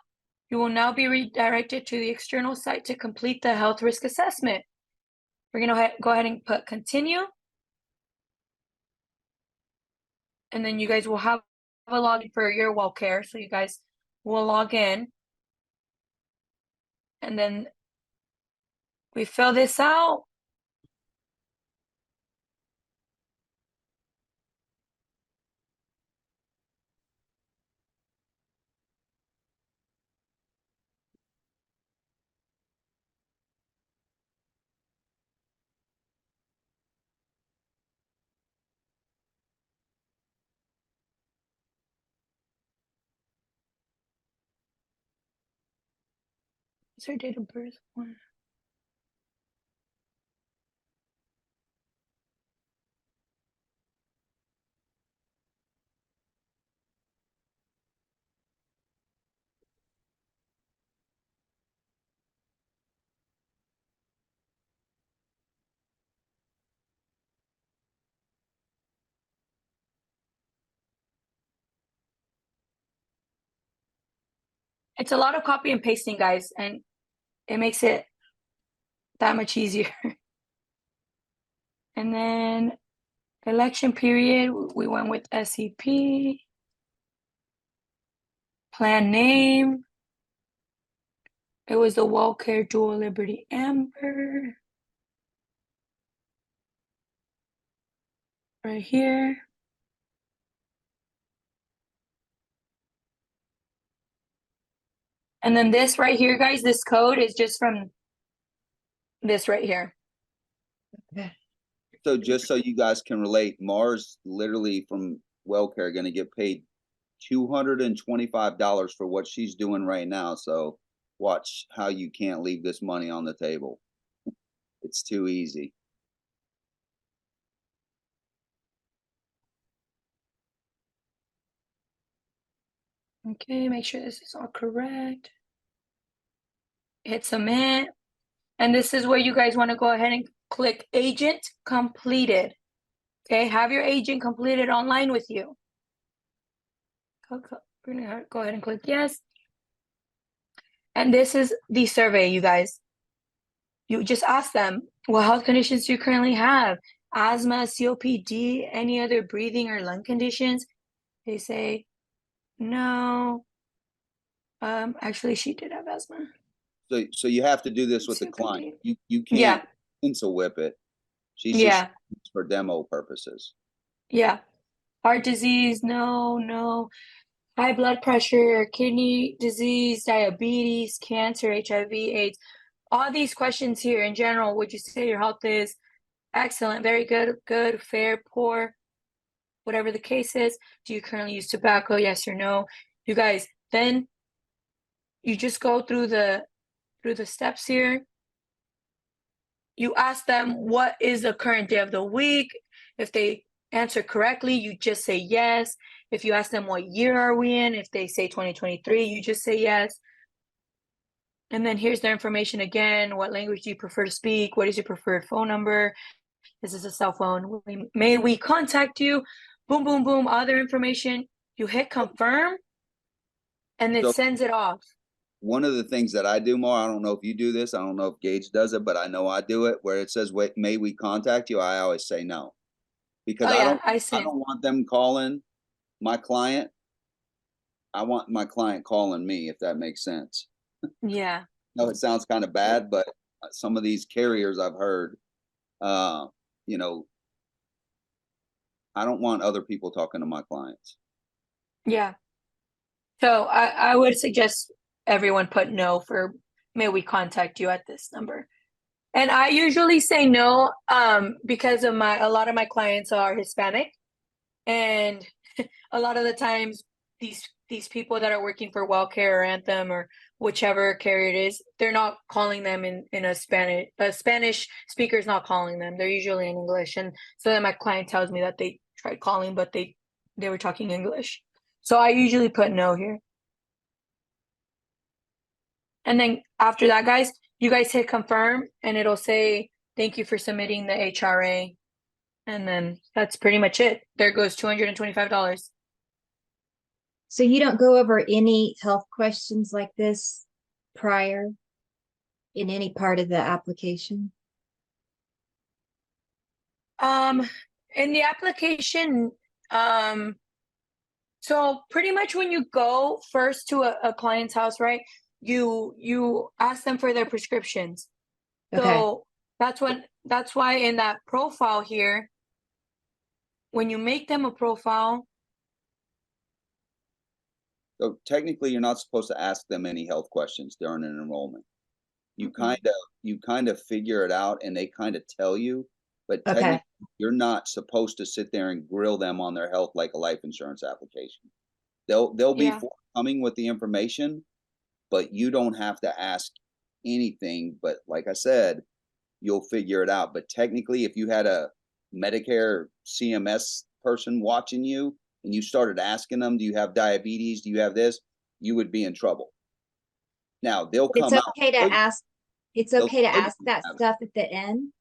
You will now be redirected to the external site to complete the health risk assessment. We're going to go ahead and put continue. And then you guys will have a login for your WellCare. So you guys will log in. And then we fill this out. What's her date of birth? It's a lot of copy and pasting, guys, and it makes it that much easier. And then election period, we went with SEP. Plan name. It was the WellCare Dual Liberty Amber. Right here. And then this right here, guys, this code is just from this right here. So just so you guys can relate, Marr's literally from WellCare going to get paid $225 for what she's doing right now. So watch how you can't leave this money on the table. It's too easy. Okay, make sure this is all correct. Hit submit. And this is where you guys want to go ahead and click agent completed. Okay, have your agent completed online with you. We're gonna go ahead and click yes. And this is the survey, you guys. You just ask them, what health conditions do you currently have? Asthma, COPD, any other breathing or lung conditions? They say, no. Actually, she did have asthma. So you have to do this with the client. You can't pencil whip it. She's just for demo purposes. Yeah. Heart disease, no. High blood pressure, kidney disease, diabetes, cancer, HIV, AIDS. All these questions here in general, would you say your health is excellent, very good, good, fair, poor, whatever the case is? Do you currently use tobacco? Yes or no? You guys, then you just go through the steps here. You ask them what is the current day of the week. If they answer correctly, you just say yes. If you ask them what year are we in, if they say 2023, you just say yes. And then here's their information again. What language do you prefer to speak? What is your preferred phone number? Is this a cell phone? May we contact you? Boom, boom, boom. Other information. You hit confirm, and it sends it off. One of the things that I do more, I don't know if you do this, I don't know if Gage does it, but I know I do it, where it says, wait, may we contact you? I always say no. Because I don't want them calling my client. I want my client calling me, if that makes sense. Yeah. No, it sounds kind of bad, but some of these carriers I've heard, you know, I don't want other people talking to my clients. Yeah. So I would suggest everyone put no for may we contact you at this number. And I usually say no, because of a lot of my clients are Hispanic, and a lot of the times these people that are working for WellCare or Anthem or whichever carrier it is, they're not calling them in a Spanish speaker is not calling them. They're usually in English, and so then my client tells me that they tried calling, but they were talking English. So I usually put no here. And then after that, guys, you guys hit confirm and it'll say, thank you for submitting the HRA. And then that's pretty much it. There goes $225. So you don't go over any health questions like this prior in any part of the application? In the application, so pretty much when you go first to a client's house, right? You ask them for their prescriptions. Okay. So that's why in that profile here, when you make them a profile, So technically, you're not supposed to ask them any health questions during an enrollment. You kind of figure it out and they kind of tell you, but Okay. technically you're not supposed to sit there and grill them on their health like a life insurance application. They'll be Yeah. forthcoming with the information, but you don't have to ask anything. But like I said, you'll figure it out. But technically, if you had a Medicare CMS person watching you and you started asking them, do you have diabetes? Do you have this? You would be in trouble. Now they'll It's come okay to out. ask. It's They'll okay to tell you ask that have it. stuff at the end.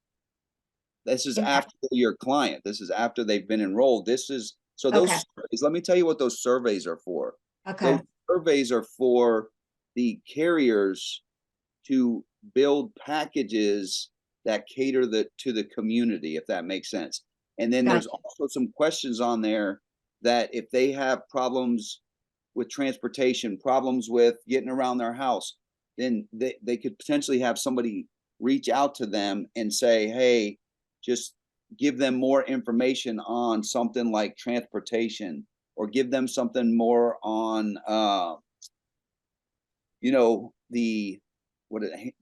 This is Yeah. after your client. This is after they've been enrolled. This is so those Okay. surveys, let me tell you what those surveys are for. Okay. Those surveys are for the carriers to build packages that cater to the community, if that makes sense. And then there's Gotcha. also some questions on there that if they have problems with transportation, problems with getting around their house, then they could potentially have somebody reach out to them and say, hey, just give them more information on something like transportation, or give them something more on the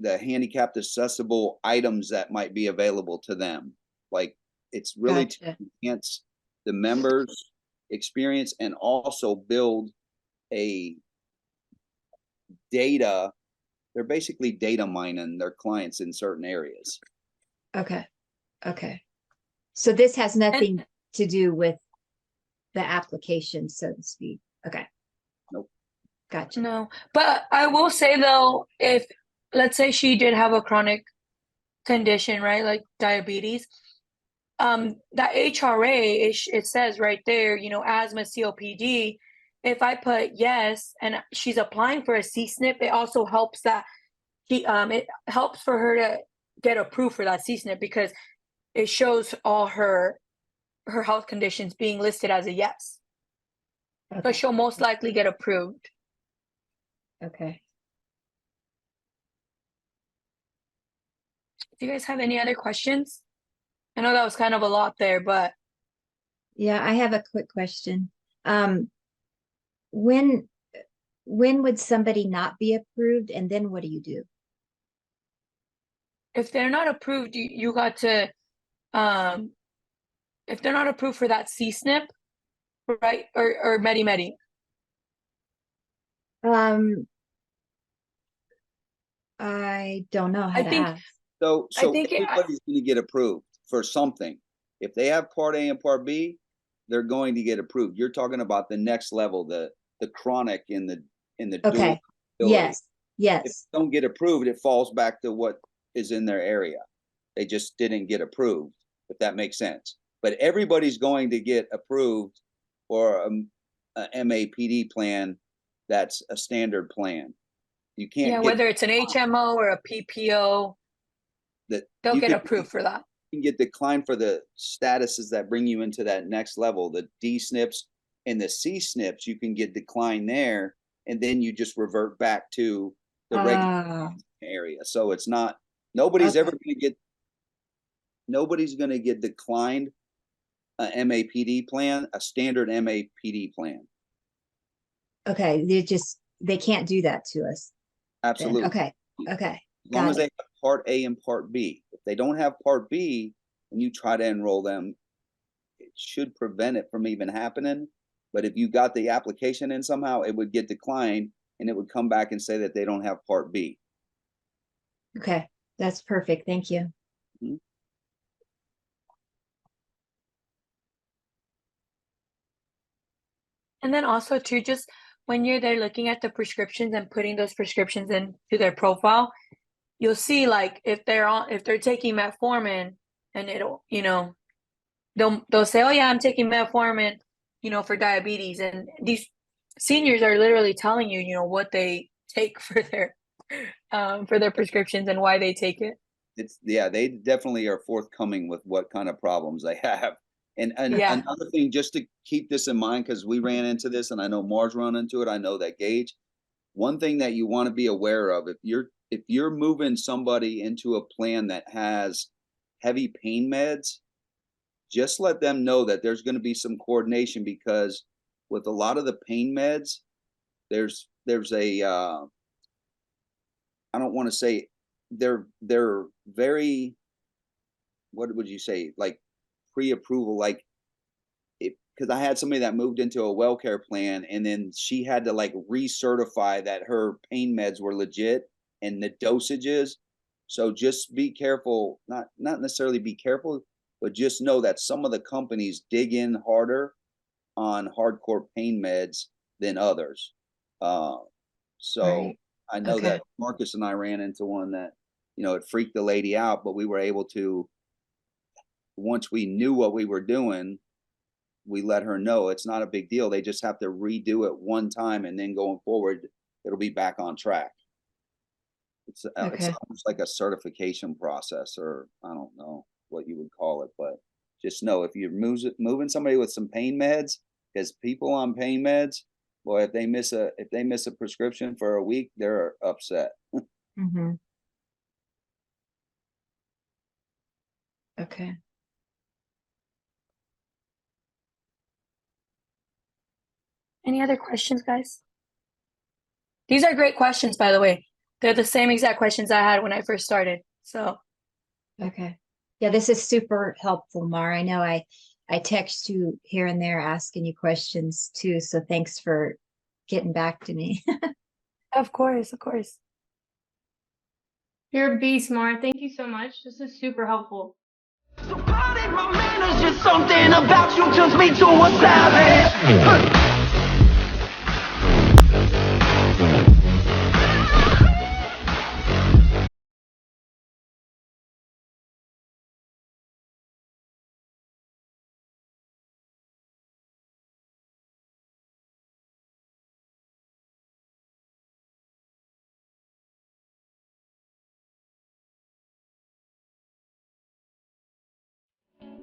handicapped accessible items that might be available to them. Like, it's really to Gotcha. enhance the members' experience and also build a data. They're basically data mining their clients in certain areas. Okay. Okay. So this has nothing to do with the application, so to speak. Okay. Nope. Gotcha. No, but I will say though, if let's say she did have a chronic condition, right, like diabetes, that HRA, it says right there, asthma, COPD. If I put yes and she's applying for a CSNP, it also helps that it helps for her to get approved for that CSNP because it shows all her health conditions being listed as a yes. So Okay. she'll most likely get approved. Okay. Do you guys have any other questions? I know that was kind of a lot there, but Yeah, I have a quick question. When would somebody not be approved, and then what do you do? if they're not approved, you got to, if they're not approved for that CSNP, right, or Medi. I don't know how I to think ask. So think everybody's going to get approved for something. If they have Part A and Part B, they're going to get approved. You're talking about the next level, the chronic in the dual Okay. disability. Yes. If Yes. they don't get approved, it falls back to what is in their area. They just didn't get approved, if that makes sense. But everybody's going to get approved for a MAPD plan that's a standard plan. You can't get whether it's an HMO or a PPO, that. they'll You get can approved for that. get declined for the statuses that bring you into that next level, the D SNPs and the C SNPs. You can get declined there, and then you just revert back to the regular area. So it's not, nobody's Okay. nobody's going to get declined a MAPD plan, a standard MAPD plan. Okay. They can't do that to us. Then. Absolutely. Okay. Okay. As long as they have Part A and Part B. If they don't have Part B and you try to enroll them, it should prevent it from even happening. But if you got the application in somehow, it would get declined and it would come back and say that they don't have Part B. Okay, that's perfect. Thank you. Mhm. And then also too, just when you're there looking at the prescriptions and putting those prescriptions into their profile, you'll see like if they're taking metformin, and it'll, they'll say, oh yeah, I'm taking metformin, for diabetes. And these seniors are literally telling you, what they take for their prescriptions and why they take it. They definitely are forthcoming with what kind of problems they have. And Yeah. another thing, just to keep this in mind, because we ran into this, and I know Mar's run into it. I know that Gage. One thing that you want to be aware of, if you're moving somebody into a plan that has heavy pain meds, just let them know that there's going to be some coordination, because with a lot of the pain meds, there's a I don't want to say they're very, what would you say, like pre-approval, like, because I had somebody that moved into a WellCare plan, and then she had to like recertify that her pain meds were legit and the dosages. So just be careful, not necessarily be careful, but just know that some of the companies dig in harder on hardcore pain meds than others. So Right. I know Okay. that Marcus and I ran into one that, it freaked the lady out, but we were able to, once we knew what we were doing, we let her know it's not a big deal. They just have to redo it one time, and then going forward, it'll be back on track. It's Okay. almost like a certification process, or I don't know what you would call it, but just know if you're moving somebody with some pain meds, because people on pain meds, boy, if they miss a prescription for a week, they're upset. Mm-hmm. Okay. Any other questions, guys? These are great questions, by the way. They're the same exact questions I had when I first started. So, Okay. Yeah, this is super helpful, Mar. I know I text you here and there asking you questions too. So thanks for getting back to me. of course. You're a beast, Mar. Thank you so much. This is super helpful. So pardon my manners, just something about you turns me to a savage.